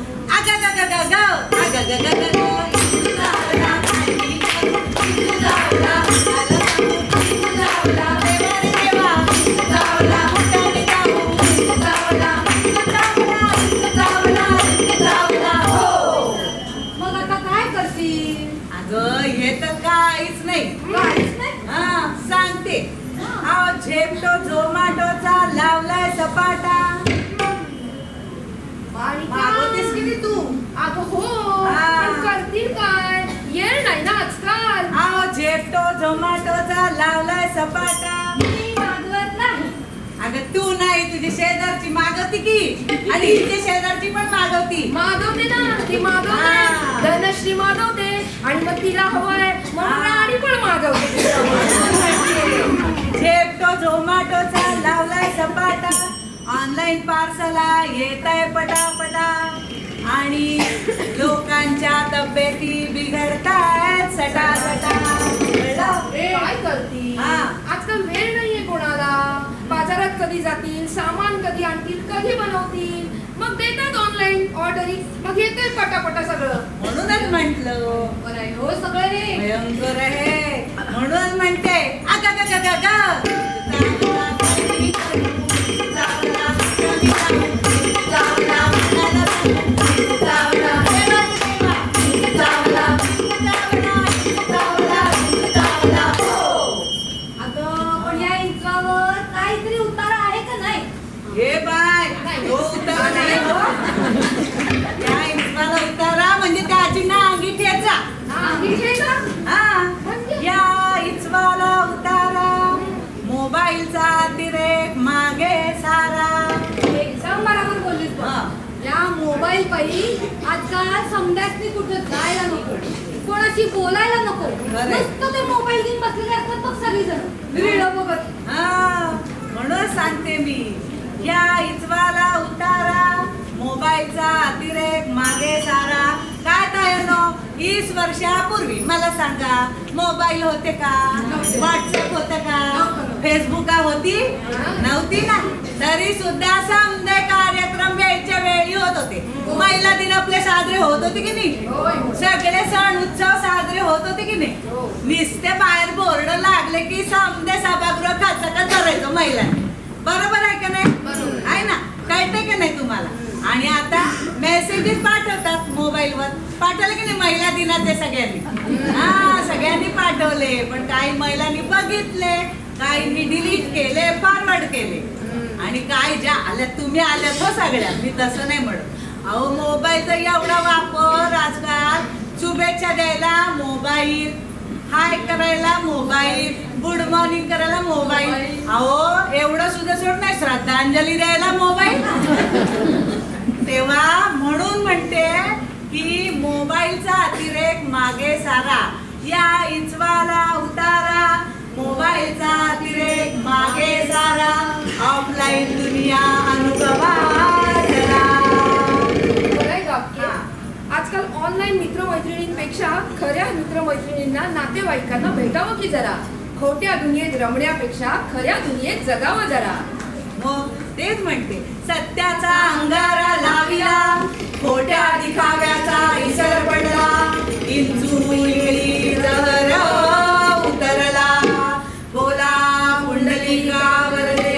मग आता काय करशील.
अगं हे तर काहीच नाही.
काहीच नाही.
हा सांगते. अहो झेप्टो झोमॅटोचा लावलाय सपाटा. मागवतेस किती तू.
अगं हो
हा.
पण करतील काय येळ नाही ना आजकाल.
अहो झेप्टो झोमॅटोचा लावलाय सपाटा.
मी मागवत नाही.
अगं तू नाही तुझी शेजारची मागवती की आणि हिची शेजारची पण मागवती.
मागवते ना ती मागवते
हा.
धनश्री मागवते आणि मग तिला हवंय मग
हा.
राणी पण मागवते.
झेप्टो झोमॅटोचा लावलाय सपाटा. ऑनलाईन पार्सला येत आहे पटापटा. आणि लोकांच्या तब्येती बिघडतायत सटासटा.
काय करतील
हा.
आजकाल वेळ नाहीये कोणाला. बाजारात कधी जातील सामान कधी आणतील कधी बनवतील मग देतात ऑनलाईन ऑर्डरी मग येते पटापटा सगळं.
म्हणूनच म्हंटल
बरं आहे हो सगळं रे.
भयंकर आहे म्हणून म्हणते
अगं पण या इंस्टावर काहीतरी उतारा आहे का नाही.
हे बाय तो उतारा नाही हो. या इंस्टाला उतारा म्हणजे त्याची नांगी ठेचा. या इचवाला उतारा मोबाईलचा अतिरेक मागे सारा.
एकदम बरोबर बोललीस बघ.
हा.
या मोबाईल पायी आजकाल समजायची कुठं जायला नको कोणाशी बोलायला नको.
खरंय.
नुसतं ते मोबाईल घेऊन बसलेले असतात बघ सगळीजण व्हिडिओ बघत.
हा म्हणून सांगते मी या इचवाला उतारा मोबाईलचा अतिरेक मागे सारा. काय तायनो 20 वर्षापूर्वी मला सांगा मोबाईल होते का व्हॉट्सअप होतं का फेसबुक होती नव्हती ना. तरी सुद्धा समजे कार्यक्रम वेळच्या वेळी होत होते. महिला दिन आपले साजरे होत होते की नाही. सगळे सण उत्सव साजरे होत होते की नाही. नुसते बाहेर बोर्ड लागले की समजे सभागृह खचाखच करायचो महिलांनी. बरोबर आहे का नाही आहे ना. कळते का नाही तुम्हाला. आणि आता मेसेजेस पाठवतात मोबाईलवर. पाठवले की नाही महिला दिनाचे सगळ्यांनी. हा सगळ्यांनी पाठवले पण काही महिलांनी बघितले काहींनी डिलीट केले फॉरवर्ड केले. आणि काय ज्या आल्या तुम्ही आल्यात हो सगळ्या मी तसं नाही म्हणत. अहो मोबाईलचा एवढा वापर आजकाल शुभेच्छा द्यायला मोबाईल हाय करायला मोबाईल, गुड मॉर्निंग करायला मोबाईल. अहो एवढं सुद्धा सोड नाही, श्रद्धांजली द्यायला मोबाईल. तेव्हा म्हणून म्हणते की मोबाईलचा अतिरेक मागे सारा, या इचवाला उतारा. मोबाईलचा अतिरेक मागे सारा, ऑफलाईन दुनिया अनुभवा जरा.
खरंय वाक्य. आजकाल ऑनलाईन मित्रमैत्रिणींपेक्षा खऱ्या मित्रमैत्रिणींना, नातेवाईकांना भेटावं की जरा. खोट्या दुनियेत रमण्यापेक्षा खऱ्या दुनियेत जगावं जरा.
मग तेच म्हणते, सत्याचा अंगारा लाविला, खोट्या दिखाव्याचा इसर पडला. इंचुळी जहर उतरला, बोला पुंडलिका वरदे.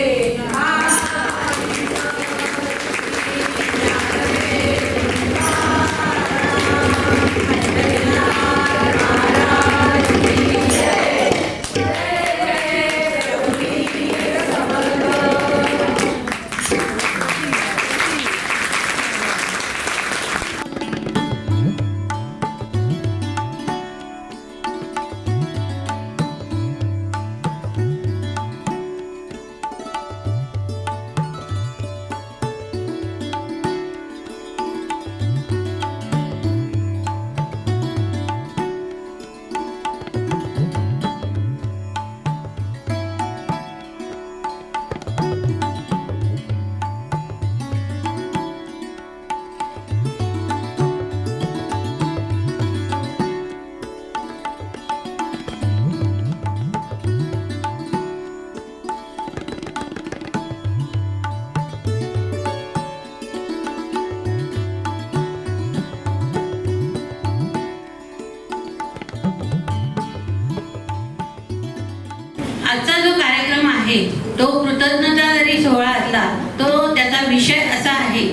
आजचा जो कार्यक्रम आहे तो कृतज्ञता जरी सोहळा असला, तो त्याचा विषय असा आहे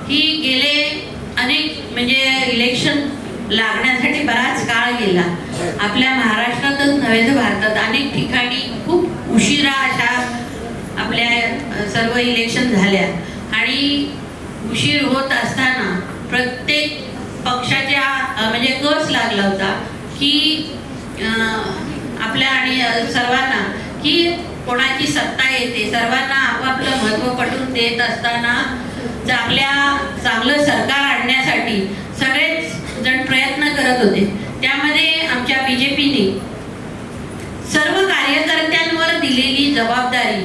की गेले अनेक म्हणजे इलेक्शन लागण्यासाठी बराच काळ गेला. आपल्या महाराष्ट्रातच नव्हे तर भारतात अनेक ठिकाणी खूप उशिरा अशा आपल्या सर्व इलेक्शन झाल्या आणि उशीर होत असताना प्रत्येक पक्षाच्या म्हणजे कस लागला होता की आपल्या आणि सर्वांना की कोणाची सत्ता येते, सर्वांना आपापलं महत्त्व पटवून देत असताना चांगलं सरकार आणण्यासाठी सगळेच जण प्रयत्न करत होते. त्यामध्ये आमच्या BJPने सर्व कार्यकर्त्यांवर दिलेली जबाबदारी,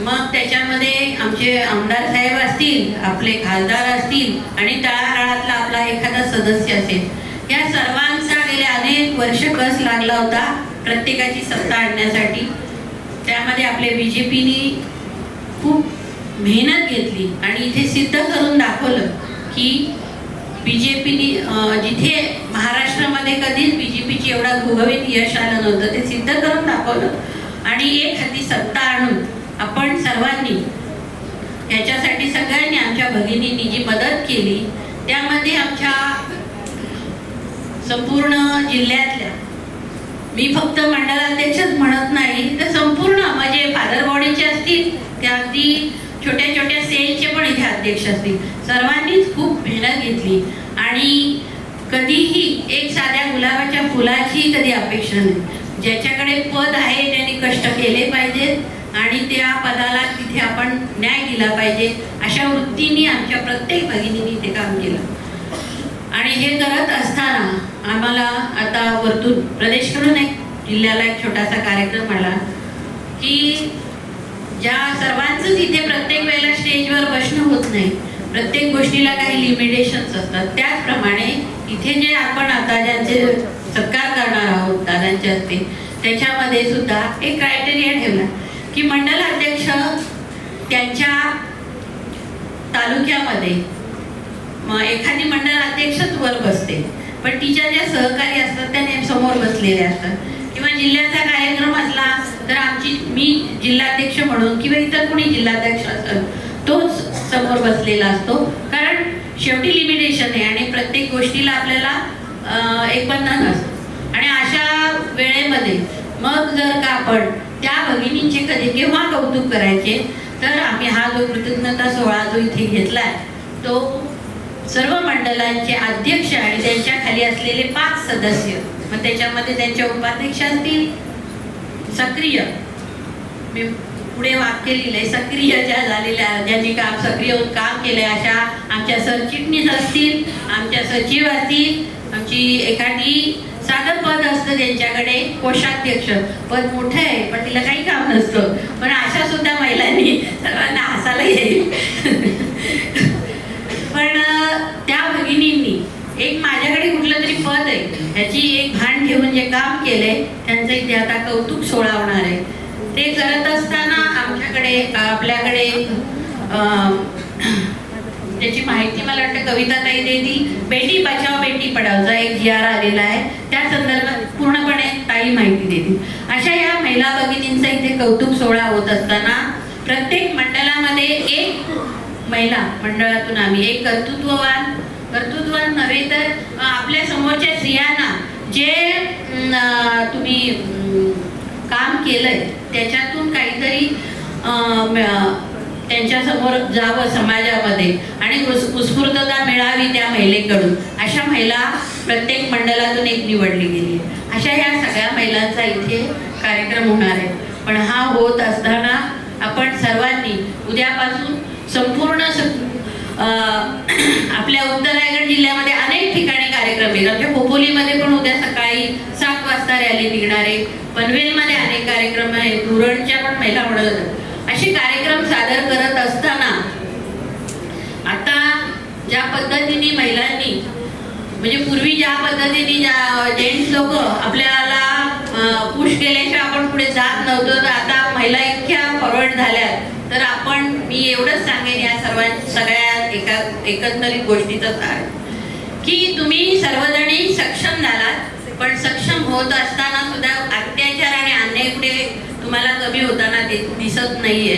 मग त्याच्यामध्ये आमचे आमदार साहेब असतील, आपले खासदार असतील आणि तळागाळातला आपला एखादा सदस्य असेल, या सर्वांचा गेले अनेक वर्ष कस लागला होता प्रत्येकाची सत्ता आणण्यासाठी. त्यामध्ये आपल्या BJPने खूप मेहनत घेतली आणि इथे सिद्ध करून दाखवलं की BJPने जिथे महाराष्ट्रामध्ये कधीच BJPची एवढा घवघवीत यश आलं नव्हतं ते सिद्ध करून दाखवलं आणि एक हाती सत्ता आणून आपण सर्वांनी याच्यासाठी सगळ्यांनी आमच्या भगिनींनी जी मदत केली त्यामध्ये आमच्या संपूर्ण जिल्ह्यातल्या, मी फक्त मंडलाध्यक्षच म्हणत नाही तर संपूर्ण म्हणजे फादर बॉडीचे असतील त्या अगदी छोट्या छोट्या सेलचे पण इथे अध्यक्ष असतील, सर्वांनीच खूप मेहनत घेतली आणि कधीही एक साध्या गुलाबाच्या फुलाची कधी अपेक्षा नाही. ज्याच्याकडे पद आहे त्यांनी कष्ट केले पाहिजेत आणि त्या पदाला तिथे आपण न्याय दिला पाहिजे अशा वृत्तीने आमच्या प्रत्येक भगिनींनी ते काम केलं. आणि हे करत असताना आम्हाला आता वरतून प्रदेशकडून एक जिल्ह्याला एक छोटासा कार्यक्रम आला की ज्या सर्वांचंच इथे प्रत्येक वेळेला स्टेजवर बसणं होत नाही, प्रत्येक गोष्टीला काही लिमिटेशन्स असतात. त्याचप्रमाणे इथे जे आपण आता ज्यांचे सत्कार करणार आहोत दादांच्या हस्ते, त्याच्यामध्ये सुद्धा एक क्रायटेरिया ठेवला की मंडल अध्यक्ष त्यांच्या तालुक्यामध्ये एखादी मंडळ अध्यक्षच वर बसते, पण तिच्या ज्या सहकारी असतात त्या समोर बसलेले असतात. किंवा जिल्ह्याचा कार्यक्रम असला तर मी जिल्हाध्यक्ष म्हणून किंवा इतर कोणी जिल्हाध्यक्ष असेल तोच समोर बसलेला असतो, कारण शेवटी लिमिटेशन आहे आणि प्रत्येक गोष्टीला आपल्याला एक बंधन असतं. आणि अशा वेळेमध्ये मग जर का आपण त्या भगिनींचे कधी केव्हा कौतुक करायचे तर आम्ही हा जो कृतज्ञता सोहळा जो इथे घेतलाय तो सर्व मंडळांचे अध्यक्ष आणि त्यांच्या खाली असलेले 5 सदस्य मग त्याच्यामध्ये त्यांच्या उपाध्यक्ष असतील, सक्रिय, मी पुढे वाक्य लिहिलंय, सक्रिय ज्या झालेल्या, ज्यांनी काम सक्रिय होऊन काम केलंय अशा आमच्या सरचिटणीस असतील, आमच्या सचिव असतील, आमची एखादी साधं पद असतं त्यांच्याकडे, कोषाध्यक्ष पद मोठं आहे पण तिला काही काम नसतं, पण अशा सुद्धा महिलांनी सर्वांना हसायला येईल. पण त्या भगिनींनी एक माझ्याकडे कुठलं तरी पद आहे ह्याची एक भान ठेवून जे काम केलंय त्यांचं इथे आता कौतुक सोहळा होणार आहे. ते करत असताना आमच्याकडे आपल्याकडे त्याची माहिती मला वाटतं कविताताई देतील. बेटी बचाव बेटी पढावचा एक GR आलेला आहे, त्या संदर्भात पूर्णपणे ताई माहिती देतील. अशा या महिला भगिनींचा इथे कौतुक सोहळा होत असताना प्रत्येक मंडळामध्ये एक महिला मंडळातून आम्ही एक कर्तृत्ववान नव्हे तर आपल्या समोरच्या स्त्रियांना जे तुम्ही काम केलंय त्याच्यातून काहीतरी त्यांच्या समोर जावं समाजामध्ये आणि उत्स्फूर्तता मिळावी त्या महिलेकडून, अशा महिला प्रत्येक मंडळातून एक निवडली गेली. अशा या सगळ्या महिलांचा इथे कार्यक्रम होणार आहे. पण हा होत असताना आपण सर्वांनी उद्यापासून संपूर्ण आपल्या उत्तर रायगड जिल्ह्यामध्ये अनेक ठिकाणी कार्यक्रम आहेत. आमच्या खोपोलीमध्ये पण उद्या सकाळी 7 वाजता रॅली निघणार आहे, पनवेलमध्ये अनेक कार्यक्रम आहेत, धुरणच्या पण महिला म्हणत असे कार्यक्रम सादर करत असताना आता ज्या पद्धतीने महिलांनी म्हणजे पूर्वी ज्या पद्धतीने जेंट्स लोक आपल्याला पुश केल्याशिवाय आपण पुढे जात नव्हतो, तर आता महिला इतक्या फॉरवर्ड झाल्या. तर मी एवढंच सांगेन या सगळ्या एकंदरीत गोष्टीचं सार की तुम्ही सर्वजणी सक्षम झालात, पण सक्षम होत असताना सुद्धा अत्याचार आणि अन्याय कुठे तुम्हाला कमी होताना दिसत नाहीये.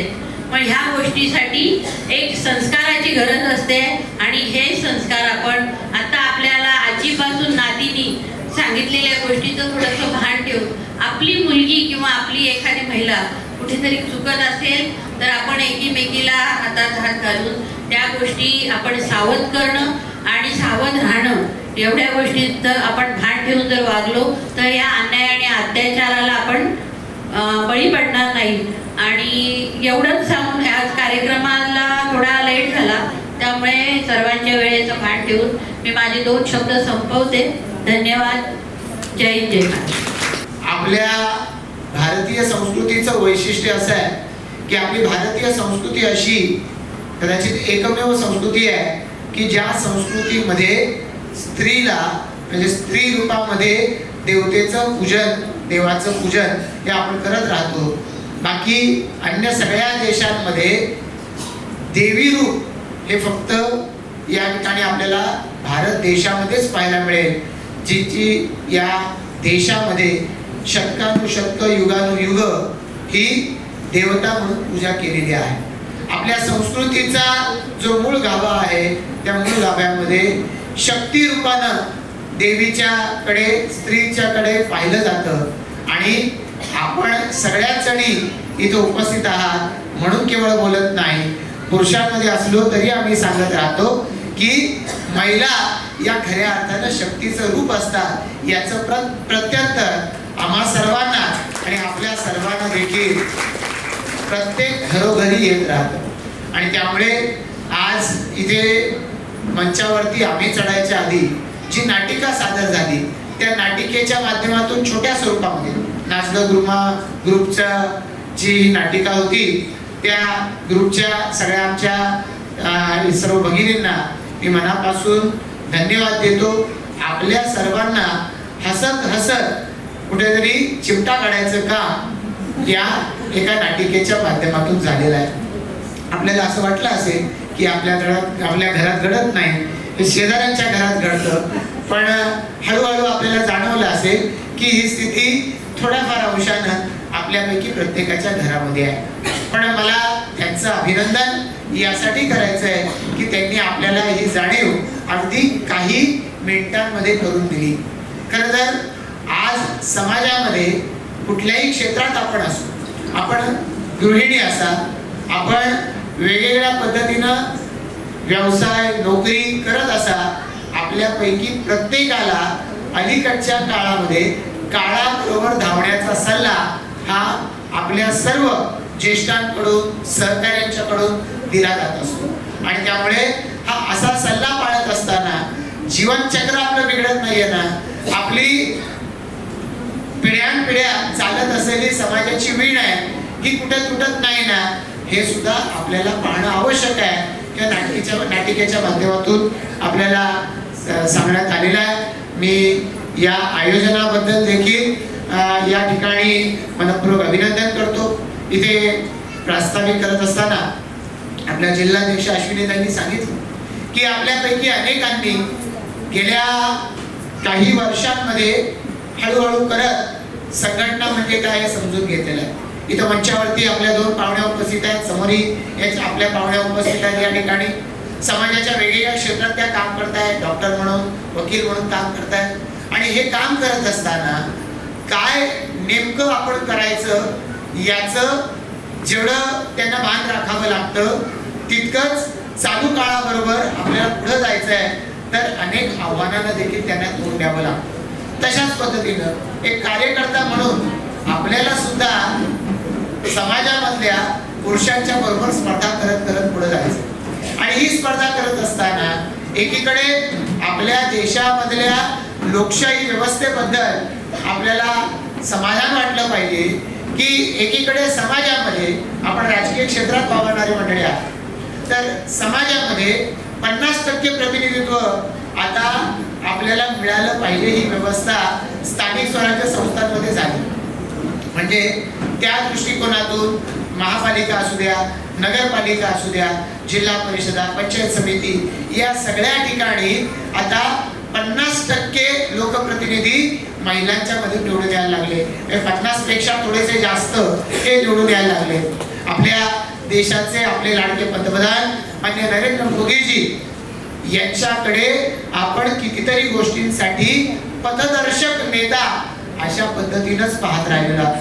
पण ह्या गोष्टीसाठी एक संस्काराची गरज असते आणि हे संस्कार आपण आता आपल्याला आजीपासून नातीनी सांगितलेल्या गोष्टीचं थोडंसं भान ठेवून आपली मुलगी किंवा आपली एखादी महिला कुठेतरी चुकत असेल तर आपण एकीमेकीला हातात हात घालून त्या गोष्टी आपण सावध करणं आणि सावध राहणं, एवढ्या गोष्टीत आपण भान ठेवून जर वागलो तर या अन्याय आणि अत्याचाराला आपण बळी पडणार नाही. आणि एवढंच सांगून आज कार्यक्रमाला थोडा लेट झाला त्यामुळे सर्वांच्या वेळेचं भान ठेवून मी माझे 2 शब्द संपवते. धन्यवाद. जय हिंद, जय महाराष्ट्र.
आपल्या भारतीय संस्कृतीचं वैशिष्ट्य असं आहे की आपली भारतीय संस्कृती अशी कदाचित एकमेव संस्कृती आहे की ज्या संस्कृतीमध्ये स्त्रीला म्हणजे स्त्री रूपामध्ये देवतेचं पूजन, देवाचं पूजन हे आपण करत राहतो. बाकी अन्य सगळ्या देशांमध्ये देवी रूप हे फक्त या ठिकाणी आपल्याला भारत देशामध्येच पाहायला मिळेल, जी या देशामध्ये शतकानुशतक युगानुयुग ही देवता म्हणून पूजा केलेली आहे. आपल्या संस्कृतीचा जो मूळ गाभा आहे त्या मूळ गाभ्यामध्ये शक्ती रूपानं देवीच्याकडे स्त्रीच्याकडे पाहिलं जातं. आणि आपण सगळ्याच जणी इथं उपस्थित आहात म्हणून केवळ बोलत नाही, पुरुषांमध्ये असलो तरी आम्ही सांगत राहतो की महिला या खऱ्या अर्थानं शक्तीचं रूप असतात. याचं प्रत्युत्तर आम्हा सर्वांना आणि आपल्या सर्वांना देखील प्रत्येक घरोघरी येत राहतं. आणि त्यामुळे आज इथे मंचावरती आम्ही चढायच्या आधी जी नाटिका सादर झाली त्या नाटिकेच्या माध्यमातून छोट्या स्वरूपामध्ये नाचलं ग्रुपच्या जी नाटिका होती त्या ग्रुपच्या सगळ्या आमच्या सर्व भगिनींना मी मनापासून धन्यवाद देतो. आपल्या सर्वांना हसत हसत कुठेतरी चिमटा काढायचं काम या एका नाटिकेच्या माध्यमातून झालेलं आहे. आपल्याला असं वाटलं असेल की आपल्या घरात घडत नाही, हे शेजाऱ्यांच्या घरात घडतं, पण हळूहळू आपल्याला जाणवलं असेल की ही स्थिती थोड्याफार अंशानं आपल्यापैकी प्रत्येकाच्या घरामध्ये आहे. पण मला त्यांचं अभिनंदन यासाठी करायचं आहे की त्यांनी आपल्याला ही जाणीव अगदी काही मिनिटांमध्ये करून दिली. खरं तर आज समाजामध्ये कुठल्याही क्षेत्रात आपण असू, आपण गृहिणी असा, आपण वेगवेगळ्या पद्धतीनं व्यवसाय नोकरी करत असा, आपल्यापैकी प्रत्येकाला अलीकडच्या काळामध्ये काळाबरोबर धावण्याचा सल्ला हा आपल्या सर्व ज्येष्ठांकडून सहकाऱ्यांच्याकडून दिला जात असतो आणि त्यामुळे हा असा सल्ला पाळत असताना जीवनचक्र आपलं बिघडत नाहीये ना, आपली पिढ्यानपिढ्या चालत असलेली समाजाची वीण आहे ही कुठे तुटत नाही ना, हे सुद्धा आपल्याला पाहणं आवश्यक आहे किंवा नाटिकेच्या माध्यमातून आपल्याला सांगण्यात आलेलं आहे. मी या आयोजनाबद्दल देखील या ठिकाणी मनपूर्वक अभिनंदन करतो. इथे प्रास्ताविक करत असताना आपल्या जिल्हाध्यक्ष अश्विनीताईंनी सांगितलं की आपल्यापैकी अनेकांनी गेल्या काही वर्षांमध्ये हळूहळू करत संघटना म्हणजे काय हे समजून घेतलेलं आहे. इथं मंचावरती आपल्या 2 पाहुण्या उपस्थित आहेत, समोरी याच्या आपल्या पाहुण्या उपस्थित आहेत. या ठिकाणी समाजाच्या वेगवेगळ्या क्षेत्रात त्या काम करतायत, डॉक्टर म्हणून, वकील म्हणून काम करतायत आणि हे काम करत असताना काय नेमकं आपण करायचं याचं जेवढं त्यांना भान राखावं लागतं तितकंच चालू काळाबरोबर आपल्याला पुढे जायचं आहे, तर अनेक आव्हानांना देखील त्यांना तोंड द्यावं लागतं. तशाच पद्धतीनं एक कार्यकर्ता म्हणून आपल्याला सुद्धा समाजामधल्या पुरुषांच्या बरोबर स्पर्धा करत करत पुढे जायचं आणि ही स्पर्धा करत असताना एकीकडे आपल्या देशामधल्या लोकशाही व्यवस्थेबद्दल आपल्याला समाधान वाटलं पाहिजे की एकीकडे समाजामध्ये आपण राजकीय क्षेत्रात वावरणारी मंडळी आहात, तर समाजामध्ये 50% प्रतिनिधित्व आता आपल्याला मिळालं पाहिजे ही व्यवस्था स्थानिक स्वराज्य संस्थांमध्ये झाली. म्हणजे त्या दृष्टिकोनातून महापालिका असू द्या, नगरपालिका असू द्या, जिल्हा परिषदा, पंचायत समिती या सगळ्या ठिकाणी आता 50% लोकप्रतिनिधी महिलांच्या मध्ये निवडून यायला लागले. 50 पेक्षा थोडेसे जास्त हे निवडून यायला लागले. आपल्या देशाचे आपले लाडके पंतप्रधान माननीय नरेंद्र मोदीजी यांच्याकडे आपण कितीतरी गोष्टींसाठी पथदर्शक नेता अशा पद्धतीनंच पाहत राहिलेला.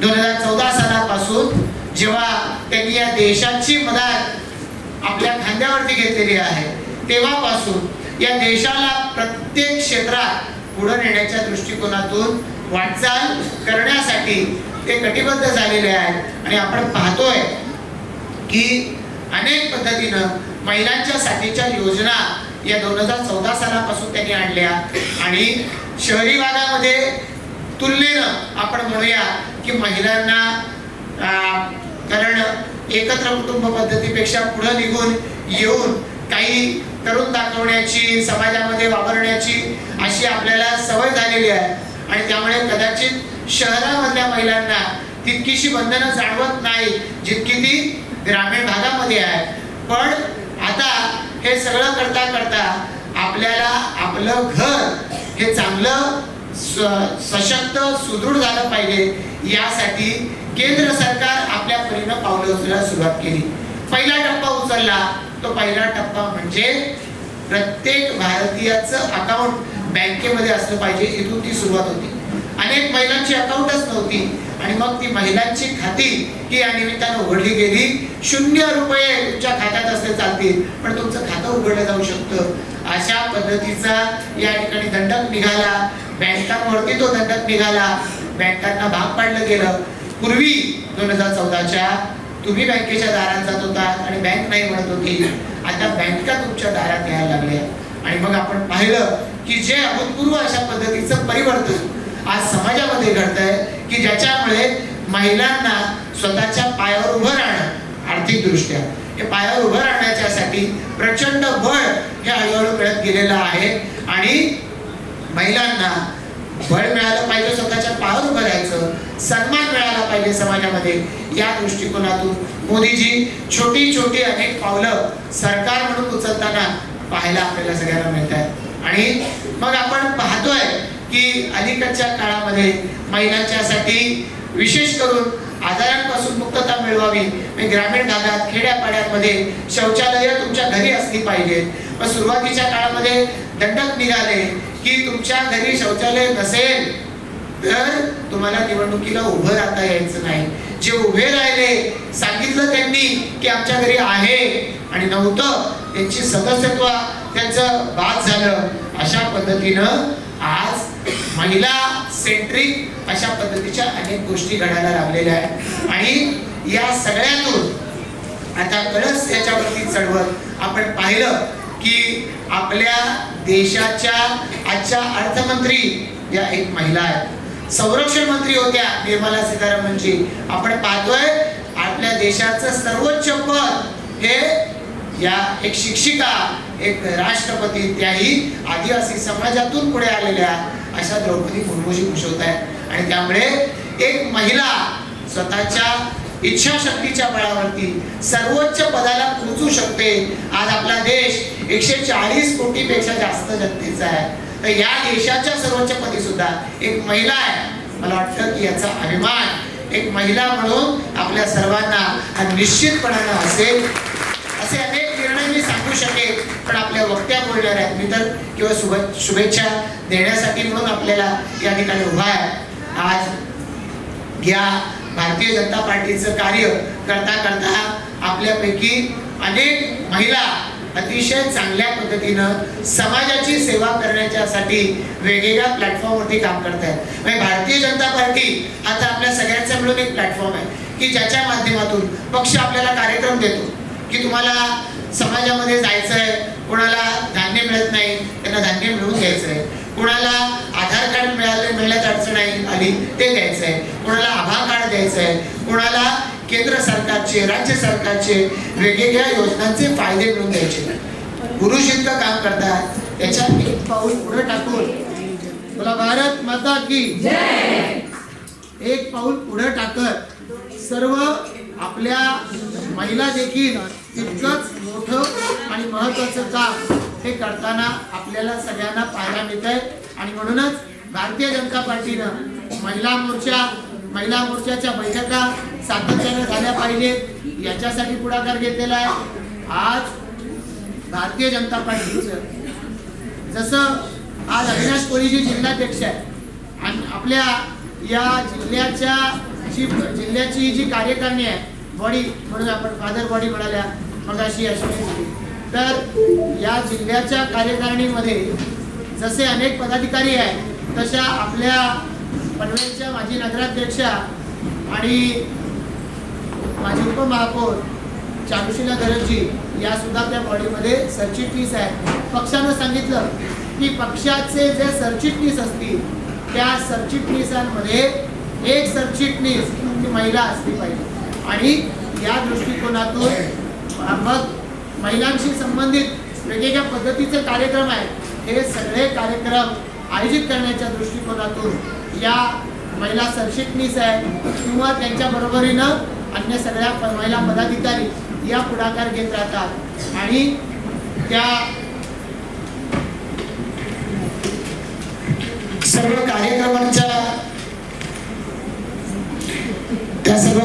2014 सालापासून जेव्हा त्यांनी या देशाची मदत आपल्या खांद्यावरती घेतलेली आहे तेव्हापासून या देशाला प्रत्येक क्षेत्रात पुढे नेण्याच्या दृष्टिकोनातून वाटचाल करण्यासाठी ते कटिबद्ध झालेले आहेत आणि आपण पाहतोय की अनेक पद्धतीनं महिलांच्या साठीच्या योजना या 2014 सालापासून त्यांनी आणल्या आणि शहरी भागामध्ये तुलनेनं आपण म्हणूया की महिलांना कारण एकत्र कुटुंब पद्धतीपेक्षा पुढे निघून येऊन काही करून दाखवण्याची, समाजामध्ये वावरण्याची अशी आपल्याला सवय झालेली आहे आणि त्यामुळे कदाचित शहरामधल्या महिलांना तितकीशी बंधनं जाणवत नाही जितकी ती ग्रामीण भागामध्ये आहे. पण आता हे सगळं करता करता आपल्याला आपलं घर हे चांगलं सशक्त सुदृढ झालं पाहिजे यासाठी केंद्र सरकार आपल्या परीनं पावलं उचलायला सुरुवात केली. पहिला टप्पा उचलला. तो पहिला टप्पा म्हणजे प्रत्येक भारतीयाचं अकाउंट बँकेमध्ये असलं पाहिजे. इथून ती सुरुवात होती. अनेक महिलांची अकाउंटच नव्हती आणि मग ती महिलांची खाती ही या निमित्तानं उघडली गेली. 0 रुपये तुमच्या खात्यात असले चालतील पण तुमचं खातं उघडलं जाऊ शकतं. अशा पद्धतीचा या ठिकाणी दंडक निघाला. बँकांवरती तो दंडक निघाला. बँकांना भाग पाडलं गेलं. पूर्वी 2014च्या तुम्ही बँकेच्या दारात जात होता आणि बँक नाही म्हणत होती. आता बँका तुमच्या दारात यायला लागल्या आणि मग आपण पाहिलं की जे अभूतपूर्व अशा पद्धतीचं परिवर्तन आज समाजामध्ये घडतंय की ज्याच्यामुळे महिलांना स्वतःच्या पायावर उभं राहणं आर्थिक दृष्ट्या हे पायावर उभं राहण्यासाठी प्रचंड बळ हे हळूहळू मिळत गेलेलं आहे आणि महिलांना बळ मिळालं पाहिजे, स्वतःच्या पायावर उभं राहायचं, सन्मान मिळाला पाहिजे समाजामध्ये. या दृष्टिकोनातून मोदीजी छोटी छोटी अनेक पावलं सरकार म्हणून उचलताना पाहायला आपल्याला सगळ्यांना मिळत आहे आणि मग आपण पाहतोय की अलीकडच्या काळामध्ये महिलांच्यासाठी विशेष करून आजारांपासून मुक्तता मिळवावी. ग्रामीण भागात खेड्यापाड्यांमध्ये शौचालय तुमच्या घरी असली पाहिजेत. मग सुरुवातीच्या काळामध्ये दंडक निघाले की तुमच्या घरी शौचालय नसेल तर तुम्हाला निवडणुकीला उभं राहता यायचं नाही. जे उभे राहिले सांगितलं त्यांनी की आमच्या घरी आहे आणि नव्हतं त्यांची सदस्यत्व त्यांचं बाद झालं. अशा पद्धतीनं आज महिला सेंट्रिक अशा पद्धतीच्या अनेक गोष्टी घडायला लागलेल्या आहेत. आणि या सगळ्यातून आता कळस याच्यावरती चढवत आपण पाहिलं की आपल्या देशाच्या आजच्या अर्थमंत्री या एक महिला आहेत. संरक्षण मंत्री होत्या निर्मला सीतारामनजी. आपण पाहतोय आपल्या देशाचं सर्वोच्च पद हे या एक शिक्षिका, एक राष्ट्रपती, त्याही आदिवासी समाजातून पुढे आलेल्या अशा द्रौपदी मुर्मूजी भूषवत आहेत. आणि त्यामुळे एक महिला स्वतःच्या इच्छाशक्तीच्या बळावरती सर्वोच्च पदाला पोहोचू शकते. आज आपला देश 140 कोटीपेक्षा जास्त जनतेचा आहे, तर या देशाच्या सर्वोच्च पदी सुद्धा एक महिला आहे. मला वाटतं की याचा अभिमान एक महिला म्हणून आपल्या सर्वांना हा निश्चितपणानं असेल. असे अनेक निर्णय मी सांगू शकेल, पण आपल्या वक्त्या बोलणार आहेत मी तर किंवा शुभेच्छा देण्यासाठी म्हणून आपल्याला या ठिकाणी उभा आहे. आज या भारतीय जनता पार्टीचं कार्य करता करता आपल्यापैकी अनेक महिला अतिशय चांगल्या पद्धतीनं समाजाची सेवा करण्याच्यासाठी वेगवेगळ्या प्लॅटफॉर्मवरती काम करत आहेत. म्हणजे भारतीय जनता पार्टी आता आपल्या सगळ्यांचा मिळून एक प्लॅटफॉर्म आहे की ज्याच्या माध्यमातून पक्ष आपल्याला कार्यक्रम देतो की तुम्हाला समाजामध्ये जायचं आहे, कोणाला धान्य मिळत नाही त्यांना धान्य मिळवून द्यायचं आहे, कोणाला आधार कार्ड मिळण्यात अडचण आली ते द्यायचं आहे, कोणाला आभा कार्ड द्यायचं आहे, कोणाला केंद्र सरकारचे राज्य सरकारचे वेगवेगळ्या योजनांचे फायदे मिळवून द्यायचे. पुरुष इतकं काम करतात, त्याच्या एक पाऊल पुढे टाकून बोला भारत माता की जय, एक पाऊल पुढे टाकत सर्व आपल्या महिला देखील तितकंच मोठं आणि महत्त्वाचं काम हे करताना आपल्याला सगळ्यांना पाहायला मिळत आहे. आणि म्हणूनच भारतीय जनता पार्टीनं महिला मोर्चाच्या बैठका सातत्यानं झाल्या पाहिजेत याच्यासाठी पुढाकार घेतलेला आहे. आज भारतीय जनता पार्टीचं जसं आज अविनाश कोळीजी जिल्हाध्यक्ष आहे आणि आपल्या या जिल्ह्याची जी कार्यकारिणी आहे बॉडी म्हणून आपण फादर बॉडी म्हणाल्या मगाशी अश्विनी, तर या जिल्ह्याच्या कार्यकारिणीमध्ये जसे अनेक पदाधिकारी आहेत तशा आपल्या पनवेलच्या माजी नगराध्यक्षा आणि माजी उपमहापौर चारुशीला धरजी या सुद्धा त्या बॉडीमध्ये सरचिटणीस आहेत. पक्षानं सांगितलं की पक्षाचे जे सरचिटणीस असतील त्या सरचिटणीसांमध्ये एक सरचिटणीस ही महिला असली पाहिजे. आणि या दृष्टिकोनातून मग महिलांशी संबंधित वेगवेगळ्या पद्धतीचे कार्यक्रम आहेत, हे सगळे कार्यक्रम आयोजित करण्याच्या दृष्टिकोनातून या महिला सरचिटणीस आहे किंवा त्यांच्या बरोबरीनं अन्य सगळ्या महिला पदाधिकारी या पुढाकार घेत राहतात. आणि त्या सर्व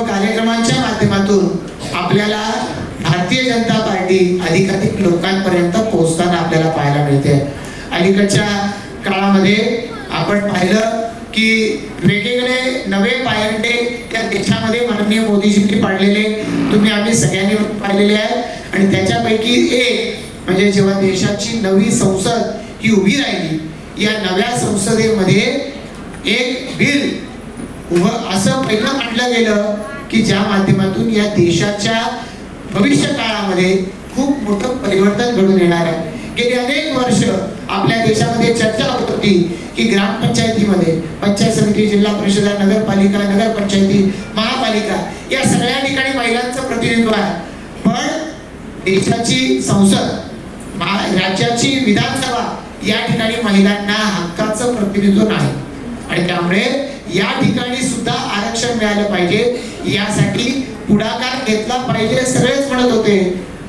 कार्यक्रमांच्या माध्यमातून आपल्याला भारतीय जनता पार्टी अधिकाधिक लोकांपर्यंत पोहोचताना आपल्याला पाहायला मिळते. अलीकडच्या काळामध्ये आपण पाहिलं की वेगवेगळे नवे पायंडे त्या देशामध्ये माननीय मोदीजींनी पाडलेले आम्ही सगळ्यांनी पाहिलेले आहेत. आणि त्याच्यापैकी एक म्हणजे जेव्हा देशाची नवी संसद ही उभी राहिली, या नव्या संसदेमध्ये एक बिल असं पहिलं मांडलं गेलं की ज्या माध्यमातून या देशाच्या भविष्य काळामध्ये खूप मोठं परिवर्तन घडून येणार आहे. गेली अनेक वर्ष आपल्या देशामध्ये चर्चा होत होती की ग्रामपंचायतीमध्ये पंचायत समिती, जिल्हा परिषद, नगरपालिका, नगरपंचायती, महापालिका या सगळ्या ठिकाणी महिलांचं प्रतिनिधित्व आहे. पण देशाची संसद, राज्याची विधानसभा या ठिकाणी महिलांना हक्काचं प्रतिनिधित्व नाही. आणि त्यामुळे या ठिकाणी सुद्धा आरक्षण मिळालं पाहिजे, यासाठी पुढाकार घेतला पाहिजे सगळेच म्हणत होते.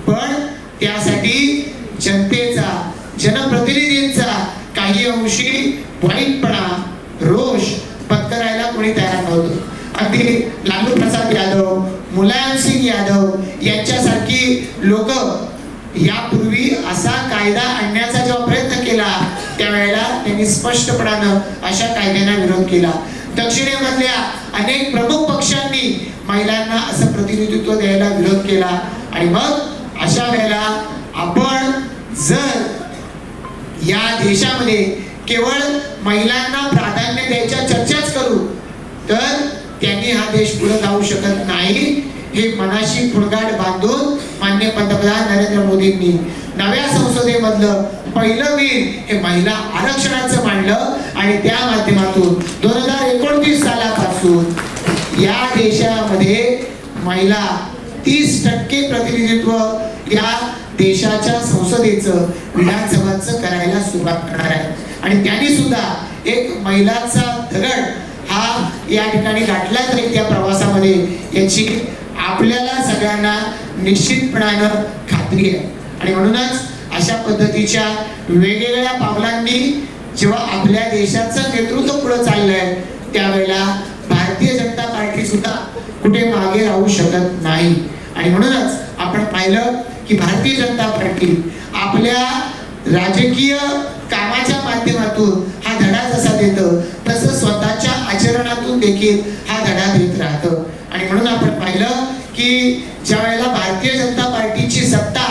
पण त्यासाठी जनतेचा, जनप्रतिनिधींचा काही अंशी वाईटपणा, रोष पत्करायला कोणी तयार नव्हतं. अगदी लालू प्रसाद यादव, मुलायम सिंग यादव यांच्यासारखी लोक यापूर्वी असा कायदा आणण्याचा जेव्हा प्रयत्न केला त्यावेळेला त्यांनी स्पष्टपणानं अशा कायद्यांना विरोध केला. दक्षिणेमधल्या अनेक प्रमुख पक्षांनी महिलांना असं प्रतिनिधित्व द्यायला विरोध केला. आणि मग अशा वेळेला आपण जर या देशामध्ये केवळ महिलांना प्राधान्य द्यायच्या चर्चाच करू तर त्यांनी हा देश पुढे जाऊ शकत नाही. हे मनाशी फुलगाड बांधून माननीय पंतप्रधान नरेंद्र मोदींनी नव्या संसदेमधलं पहिलं बिल हे महिला आरक्षणाचं मांडलं आणि त्या माध्यमातून 2029 सालापासून या देशामध्ये महिला 30% प्रतिनिधित्व या देशाच्या संसदेचं विधानसभाचं करायला सुरुवात करणार आहे. आणि त्यांनी सुद्धा एक महिलाचा दगड हा या ठिकाणी गाठला तरी त्या प्रवासामध्ये याची आपल्याला सगळ्यांना निश्चितपणानं खात्री आहे. आणि म्हणूनच अशा पद्धतीच्या वेगवेगळ्या पावलांनी जेव्हा आपल्या देशाचं नेतृत्व पुढे चाललंय त्यावेळेला भारतीय जनता पार्टी सुद्धा कुठे मागे राहू शकत नाही. आणि म्हणूनच आपण पाहिलं की भारतीय जनता पार्टी आपल्या राजकीय कामाच्या माध्यमातून हा धडा जसा देतं तसं स्वतःच्या आचरणातून देखील हा धडा देत राहतं. आणि म्हणून आपण पाहिलं की ज्या वेळेला भारतीय जनता पार्टीची सत्ता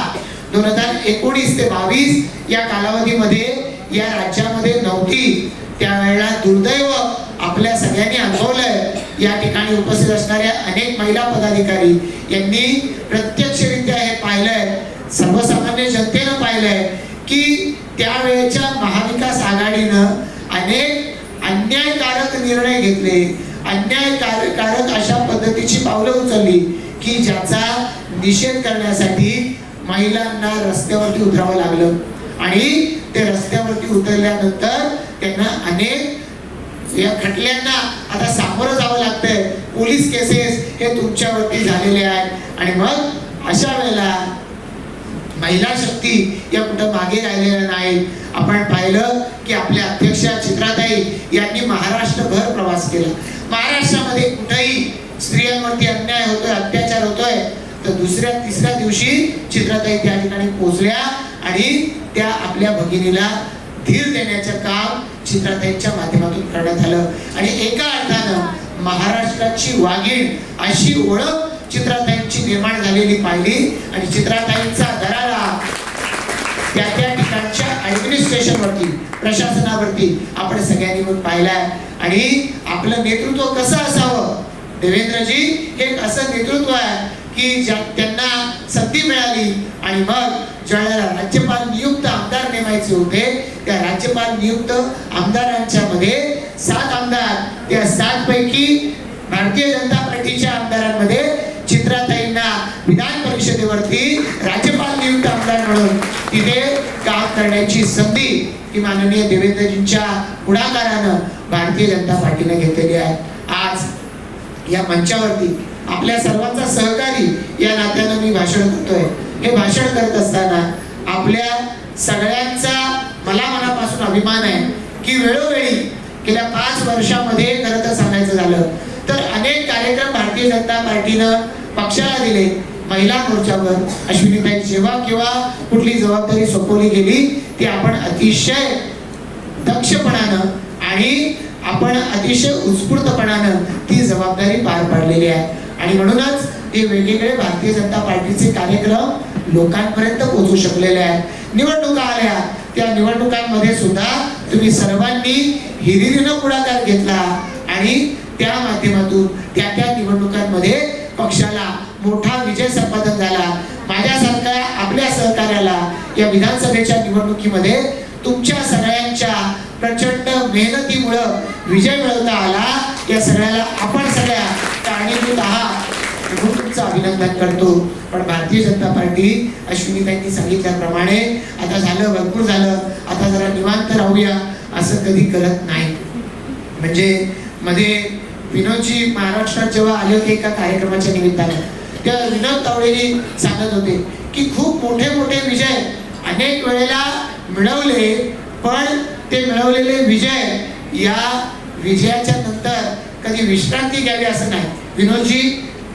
2019 ते 22 या कालावधीमध्ये या राज्यामध्ये नव्हती त्यावेळेला दुर्दैव आपल्या सगळ्यांनी अनुभवलंय. या ठिकाणी उपस्थित असणाऱ्या अनेक महिला पदाधिकारी यांनी प्रत्यक्षरित्या हे पाहिलंय, सर्वसामान्य जनतेनं पाहिलंय की त्यावेळेच्या महाविकास आघाडीनं अनेक अन्यायकारक निर्णय घेतले, अन्यायकारक अशा पद्धतीची पावलं उचलली की ज्याचा निषेध करण्यासाठी महिलांना रस्त्यावरती उतरावं लागलं. आणि ते रस्त्यावरती उतरल्यानंतर त्यांना अनेक या खटल्यांना आता सामोरं जावं लागतंय. पोलीस केसेस हे तुमच्यावरती झालेले आहेत. आणि मग अशा वेळेला महिला शक्ती या कुठं मागे राहिलेल्या नाही. आपण पाहिलं की आपल्या अध्यक्षा चित्राताई यांनी महाराष्ट्रभर प्रवास केला. महाराष्ट्रामध्ये कुठेही स्त्रियांवरती अन्याय होतोय, अत्याचार होतोय तर दुसऱ्या तिसऱ्या दिवशी चित्राताई त्या ठिकाणी पोहोचल्या आणि त्या आपल्या भगिनीला धीर देण्याचं काम चित्राताईंच्या माध्यमातून करण्यात आलं. आणि एका अर्थानं महाराष्ट्राची वाघीण अशी ओळख चित्राताईंची निर्माण झालेली पाहिली. आणि चित्राताईंचा दरारा त्या ठिकाणच्या ऍडमिनिस्ट्रेशनवरती, प्रशासनावरती आपण सगळ्यांनी मग पाहिलाय. आणि आपलं नेतृत्व कसं असावं, देवेंद्रजी हे एक असं नेतृत्व आहे की त्यांना संधी मिळाली आणि मग ज्यावेळेला राज्यपाल नियुक्त आमदार नेमायचे होते त्या राज्यपाल नियुक्त आमदारांच्या मध्ये 7 आमदार, त्या 7 पैकी भारतीय जनता पार्टीच्या आमदारांमध्ये चित्राताईंना विधान परिषदेवरती राज्यपाल नियुक्त आमदार म्हणून तिथे काम करण्याची संधी ही माननीय देवेंद्रजींच्या पुढाकारानं भारतीय जनता पार्टीने घेतलेली आहे. आज या मंचावरती आपल्या सर्वांचा सहकारी या नात्यानं मी भाषण करतोय. हे भाषण करत असताना आपल्या सगळ्यांचा मला मनापासून अभिमान आहे की वेळोवेळी गेल्या 5 वर्षामध्ये खरं तर सांगायचं झालं तर अनेक कार्यक्रम भारतीय जनता पार्टीनं पक्षाला दिले. महिला मोर्चावर अश्विनीताई जेव्हा किंवा कुठली जबाबदारी सोपवली गेली ती आपण अतिशय दक्षपणानं आणि आपण अतिशय उत्स्फूर्तपणानं ती जबाबदारी पार पाडलेली आहे. आणि म्हणूनच हे वेगवेगळे भारतीय जनता पार्टीचे कार्यक्रम लोकांपर्यंत पोहोचू शकलेले आहेत. निवडणुका आल्या त्या निवडणुकांमध्ये सुद्धा तुम्ही सर्वांनी हिरिरीनं पुढाकार घेतला आणि त्या माध्यमातून त्या निवडणुकांमध्ये पक्षाला मोठा विजय संपादन झाला. माझ्यासारख्या आपल्या सहकार्याला या विधानसभेच्या निवडणुकीमध्ये तुमच्या सगळ्यांच्या प्रचंड मेहनतीमुळे विजय मिळवता आला. या सगळ्याला आपण सगळ्या कारणीभूत आहात म्हणून तुमचं अभिनंदन करतो. पण भारतीय जनता पार्टी अश्विनीताईंनी सांगितल्याप्रमाणे आता झालं, भरपूर झालं, आता जरा निवांत राहूया असं कधी करत नाही. म्हणजे मध्ये विनोदजी महाराष्ट्रात जेव्हा आले होते एका कार्यक्रमाच्या निमित्तानं तेव्हा विनोद तावडेजी सांगत होते की खूप मोठे मोठे विजय अनेक वेळेला मिळवले पण ते मिळवलेले विजय या विजयाच्या नंतर कधी विश्रांती घ्यावी असं नाही. विनोदजी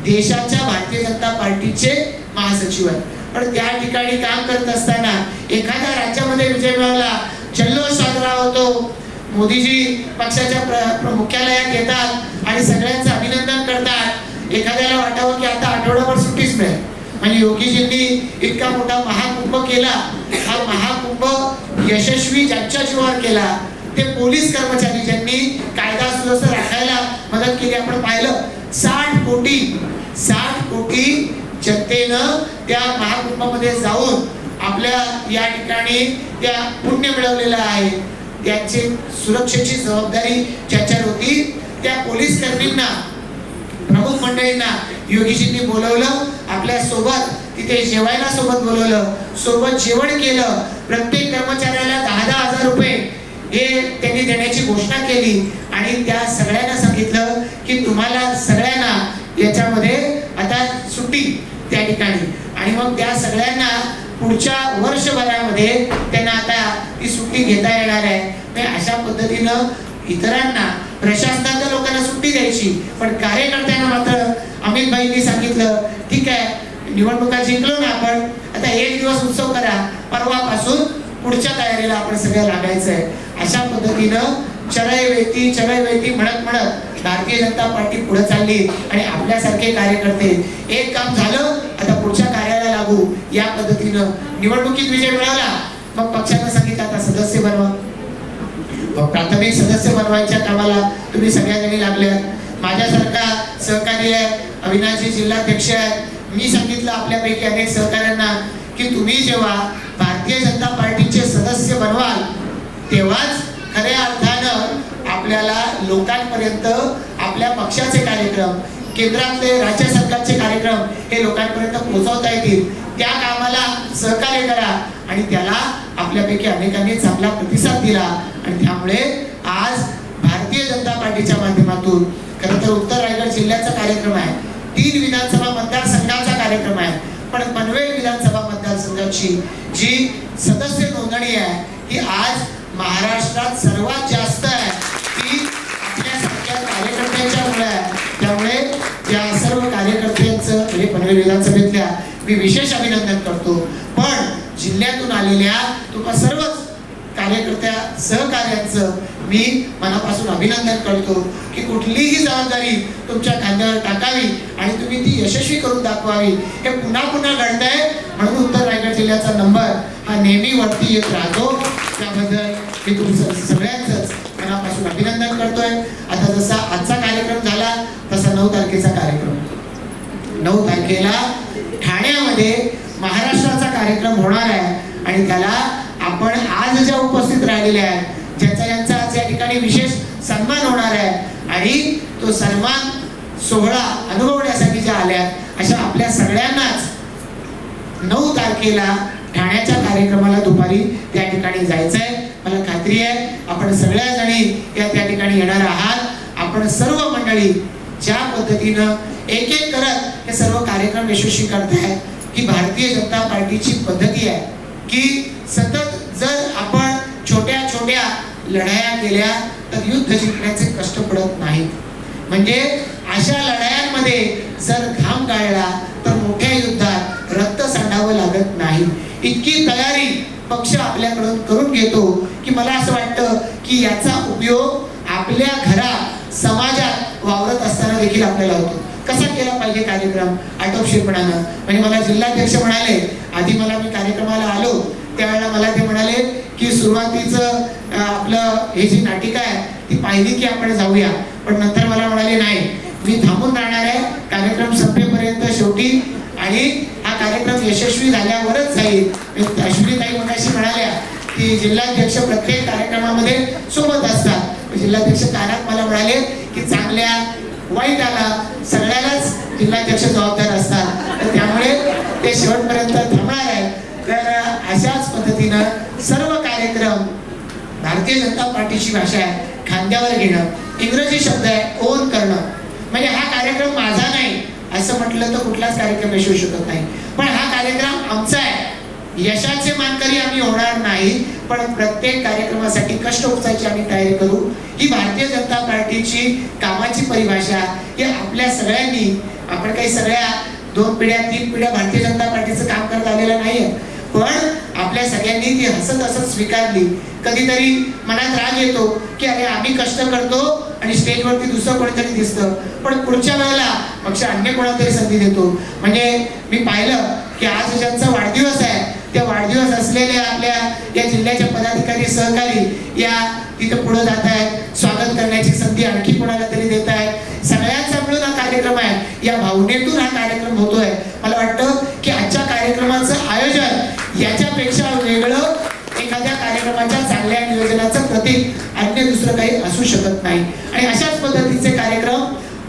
देशाच्या भारतीय जनता पार्टीचे महासचिव आहेत पण त्या ठिकाणी काम करत असताना एखाद्या राज्यामध्ये विजय मिळवला, जल्लोष साजरा होतो, मोदीजी पक्षाच्या मुख्यालयात येतात आणि सगळ्यांचं अभिनंदन करतात. एखाद्याला वाटावं की आता आठवडाभर सुट्टीच मिळेल. म्हणजे योगीजींनी इतका मोठा महाकुंभ केला, हा महाकुंभ यशस्वी ज्यांच्या जीवावर केला ते पोलीस कर्मचारी ज्यांनी कायदा सुव्यवस्था राखायला मदत केली, आपण पाहिलं 60 कोटी जनतेनं त्या महाकुंभामध्ये जाऊन आपल्या या ठिकाणी त्या पुण्य मिळवलेलं आहे. त्यांची सुरक्षेची जबाबदारी ज्याच्यावर होती त्या पोलीस कर्मींना, प्रमुख मंडळींना योगीजींनी बोलवलं, आपल्या सोबत तिथे जेवायला सोबत बोलवलं, सोबत जेवण केलं. प्रत्येक कर्मचाऱ्याला 10,000 रुपये हे त्यांनी देण्याची घोषणा केली आणि त्या सगळ्यांना सांगितलं की तुम्हाला सगळ्यांना याच्यामध्ये आता सुट्टी त्या ठिकाणी. आणि मग त्या सगळ्यांना पुढच्या वर्षभरामध्ये त्यांना आता ती सुट्टी घेता येणार आहे. अशा पद्धतीनं इतरांना, प्रशासनाच्या लोकांना सुट्टी द्यायची, पण कार्यकर्त्यांना मात्र अमित भाईंनी सांगितलं ठीक आहे, निवडणुका जिंकलो ना आपण, आता एक दिवस उत्सव करा, परवापासून पुढच्या तयारीला आपण सगळं लागायचं आहे. अशा पद्धतीनं चरैवेती म्हणत भारतीय जनता पार्टी पुढे चालली आणि आपल्यासारखे कार्यकर्ते एक काम झालं आता पुढच्या कार्याला लागू या पद्धतीनं निवडणुकीत विजय मिळाला. मग पक्षानं सांगितलं आता सदस्य बनवा. प्राथमिक सदस्य बनवायच्या कामाला तुम्ही सगळ्यांनी लागल्या. माझ्यासारखा सहकारी आहे, अविनाशजी जिल्हाध्यक्ष आहेत. मी सांगितलं आपल्यापैकी अनेक सहकाऱ्यांना की तुम्ही जेव्हा भारतीय जनता पार्टीचे सदस्य बनवाल तेव्हाच खऱ्या अर्थानं आपल्याला लोकांपर्यंत आपल्या पक्षाचे कार्यक्रम, केंद्रातले राज्य सरकारचे कार्यक्रम हे लोकांपर्यंत पोहोचवता येतील. त्या कामाला सहकार्य करा आणि त्याला आपल्यापैकी अनेकांनी चांगला प्रतिसाद दिला आणि त्यामुळे आज भारतीय जनता पार्टीच्या माध्यमातून खरं तर उत्तर रायगड जिल्ह्याचा कार्यक्रम आहे, 3 विधानसभा मतदारसंघाचा कार्यक्रम आहे, पण पनवेल विधानसभा मतदारसंघाची जी सदस्य नोंदणी आहे ही आज महाराष्ट्रात सर्वात जास्त आहे, ती आपल्यासारख्या कार्यकर्त्यांच्यामुळे आहे. त्यामुळे त्या सर्व कार्यकर्त्यांचं म्हणजे पनवेल विधानसभेतल्या मी विशेष अभिनंदन करतो. पण जिल्ह्यातून आलेल्या तुम्हा सर्वच कार्यकर्त्या सहकार्यांचं मी मनापासून अभिनंदन करतो की कुठलीही जबाबदारी तुमच्या खांद्यावर टाकावी आणि तुम्ही ती यशस्वी करून दाखवावी. हे पुन्हा पुन्हा घडतंय म्हणून उत्तर रायगड जिल्ह्याचा नंबर हा नेहमी वरती येत राहतो. त्याबद्दल मी तुमचं सगळ्यांचंच मनापासून अभिनंदन करतोय. आता जसा आजचा कार्यक्रम झाला तसा 9 तारखेचा कार्यक्रम, 9 तारखेला ठाण्यामध्ये महाराष्ट्राचा कार्यक्रम होणार आहे आणि त्याला आपण आज ज्या उपस्थित राहिलेल्या आहेत ज्यांचा आज या ठिकाणी विशेष सन्मान होणार आहे आणि तो सन्मान सोहळा अनुभवण्यासाठी ज्या आल्या अशा आपल्या सगळ्यांनाच 9 तारखेला ठाण्याच्या कार्यक्रमाला दुपारी त्या ठिकाणी जायचंय. मला खात्री आहे आपण सगळ्या जणी त्या ठिकाणी येणार आहात. आपण सर्व मंडळी ज्या पद्धतीनं एक एक करत हे सर्व कार्यक्रम यशस्वी करताय ही भारतीय जनता पार्टीची पद्धती आहे की सतत जर आपण छोट्या छोट्या लढाया केल्या तर युद्ध जिंकण्याचे कष्ट पडत नाही. म्हणजे अशा लढायांमध्ये जर घाम गाळला तर मोठ्या युद्धात रक्त सांडावं लागत नाही. इतकी तयारी पक्ष आपल्याकडून करून घेतो की मला असं वाटतं की याचा उपयोग आपल्या घरात समाजात वावरत असताना देखील आपल्याला होतो. कसा केला पाहिजे कार्यक्रम आटोपशीरपणानं. म्हणजे मला जिल्हाध्यक्ष म्हणाले, आधी मी कार्यक्रमाला आलो त्यावेळेला मला ते म्हणाले की सुरुवातीचं आपलं हे जी नाटिका आहे ती पाहिली की आपण जाऊया, पण नंतर मला म्हणाले नाही मी थांबून राहणार आहे कार्यक्रम संपेपर्यंत शेवटी आणि हा कार्यक्रम यशस्वी झाल्यावरच जाईल. अश्विनीताई मगाशी म्हणाल्या की जिल्हाध्यक्ष प्रत्येक कार्यक्रमामध्ये सोबत असतात. जिल्हाध्यक्ष कानात मला म्हणाले की चांगल्या वाईटाला सगळ्यालाच जिल्हाध्यक्ष जबाबदार असतात, तर त्यामुळे ते शेवटपर्यंत थांबणार आहे. तर अशाच पद्धतीनं सर्व कार्यक्रम भारतीय जनता पार्टीची भाषा आहे खांद्यावर घेणं. इंग्रजी शब्द आहे ओन करणं. म्हणजे हा कार्यक्रम माझा नाही असं म्हटलं तर कुठलाच कार्यक्रम यशस्वी शकत नाही. पण हा कार्यक्रम आमचा आहे. यशाचे मानकरी आम्ही होणार नाही, पण प्रत्येक कार्यक्रमासाठी कष्ट उपसायची आम्ही तयारी करू. ही भारतीय जनता पार्टीची कामाची परिभाषा ही आपल्या सगळ्यांनी, आपण काही सगळ्या 2 पिढ्या 3 पिढ्या भारतीय जनता पार्टीचं काम करत आलेलं नाहीये, पण आपल्या सगळ्यांनी ती हसत हसत स्वीकारली. कधीतरी मनात राग येतो की अरे आम्ही कष्ट करतो आणि स्टेजवरती दुसरं कोणीतरी दिसतं, पण पुढच्या वेळेला पक्ष अन्य कोणातरी संधी देतो. म्हणजे मी पाहिलं की आज ज्यांचा वाढदिवस आहे त्या वाढदिवस असलेल्या आपल्या या जिल्ह्याच्या पदाधिकारी सहकारी या तिथे चांगल्या नियोजनाचं प्रतीक अन्य दुसरं काही असू शकत नाही. आणि अशाच पद्धतीचे कार्यक्रम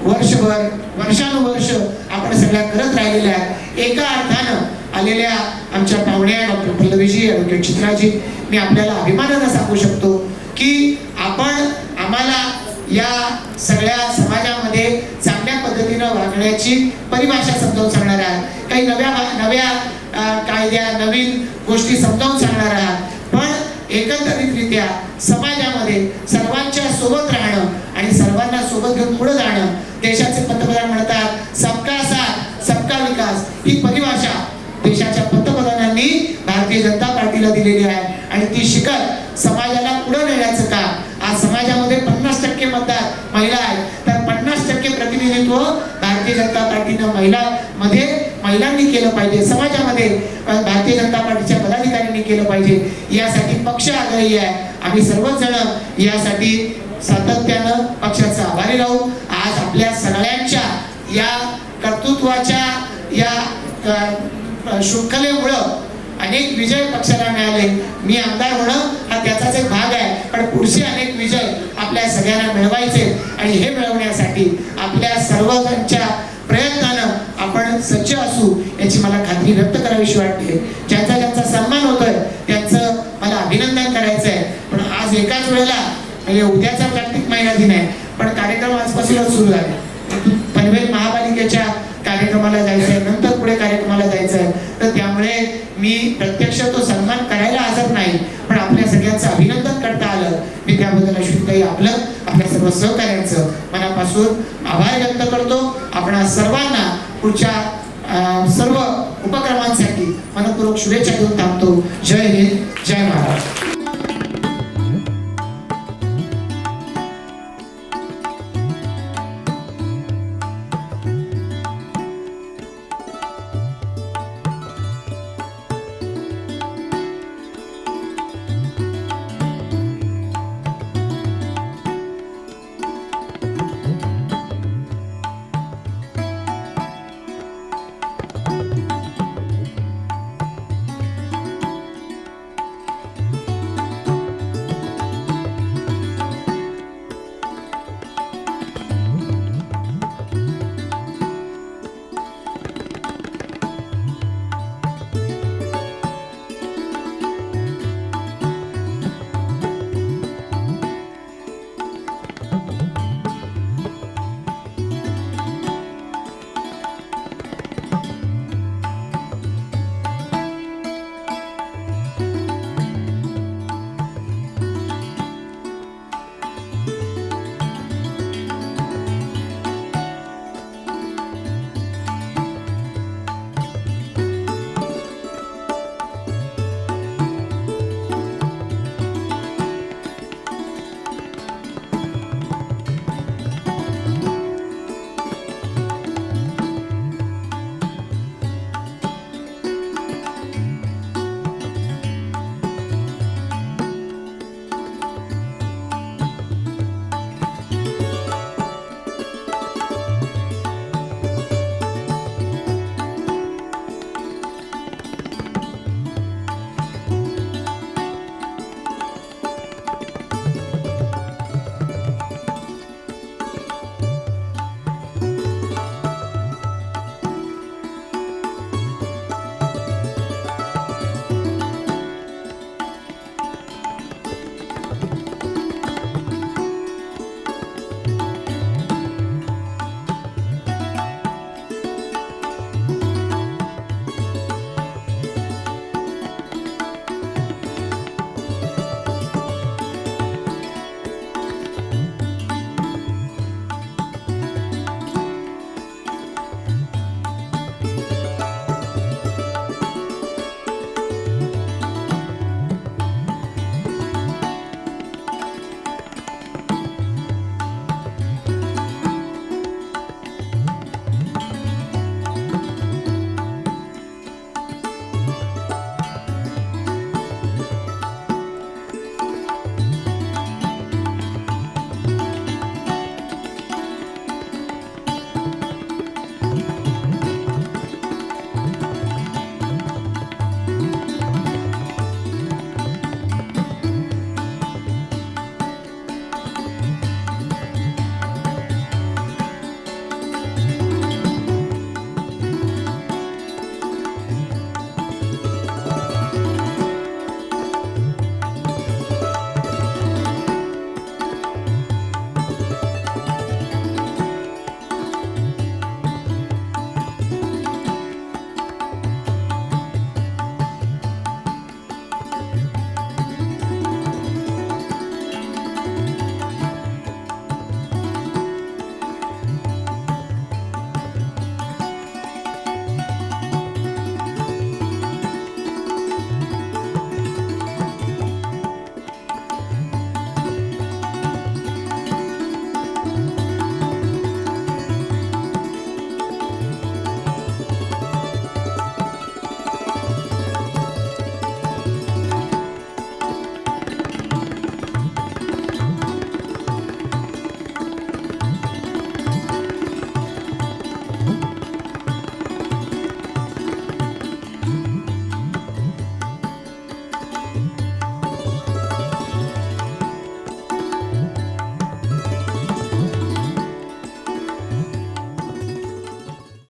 वर्षभर वर्षानुवर्ष आपण सगळ्या करत राहिलेल्या आहेत. एका अर्थानं आलेल्या आमच्या पाहुण्या डॉक्टर पल्लवीजी, ॲडव्होकेट चित्राजी, मी आपल्याला अभिमानानं सांगू शकतो की आपण आम्हाला या सगळ्या समाजामध्ये चांगल्या पद्धतीनं वागण्याची परिभाषा समजावून सांगणार आहात. काही नव्या कायद्या, नवीन गोष्टी समजावून सांगणार आहात. पण एकंदरीतरित्या समाजामध्ये सर्वांच्या सोबत राहणं आणि सर्वांना सोबत घेऊन पुढे जाणं, देशाचे पंतप्रधान म्हणतात सबका साथ सबका विकास, ही परिभाषा देशाच्या पंतप्रधानांनी भारतीय जनता पार्टीला दिलेली आहे. आणि ती शिकत समाजाला पुढे नेण्याचं काम आज समाजामध्ये 50% मतदार महिला आहेत, तर 50% प्रतिनिधित्व भारतीय जनता पार्टीनं महिलांनी केलं पाहिजे, समाजामध्ये भारतीय जनता पार्टीच्या पदाधिकाऱ्यांनी केलं पाहिजे. यासाठी पक्ष आग्रही आहे. आम्ही सर्वच जण यासाठी सातत्यानं पक्षाचा आभारी राहू. आज आपल्या सगळ्यांच्या या कर्तृत्वाच्या या शृंखलेमुळं अनेक विजय पक्षाला मिळाले. मी आमदार होणं हा त्याचाच एक भाग आहे, पण पुढचे अनेक विजय आपल्या सगळ्यांना मिळवायचे. आणि हे मिळवण्यासाठी आपल्या सर्वांच्या प्रयत्नानं आपण सज्ज असू याची मला खात्री व्यक्त करावीशी वाटते. ज्यांचा ज्यांचा सन्मान होतोय त्यांचं मला अभिनंदन करायचं आहे. पण आज एकाच वेळेला म्हणजे उद्याचा जागतिक महिला दिन आहे, पण कार्यक्रम आजपासूनच सुरू झाले. पनवेल महापालिकेच्या कार्यक्रमाला जायचंय, नंतर पुढे कार्यक्रमाला जायचंय, तर त्यामुळे मी प्रत्यक्ष तो सन्मान करायला हजर नाही, पण आपल्या सगळ्यांचं अभिनंदन करता आलं. मी त्याबद्दल अश्विनताई आपल्या सर्व सहकार्यांचं मनापासून आभार व्यक्त करतो. आपण सर्वांना पुढच्या सर्व उपक्रमांसाठी मनपूर्वक शुभेच्छा देऊन थांबतो. जय हिंद, जय महाराष्ट्र.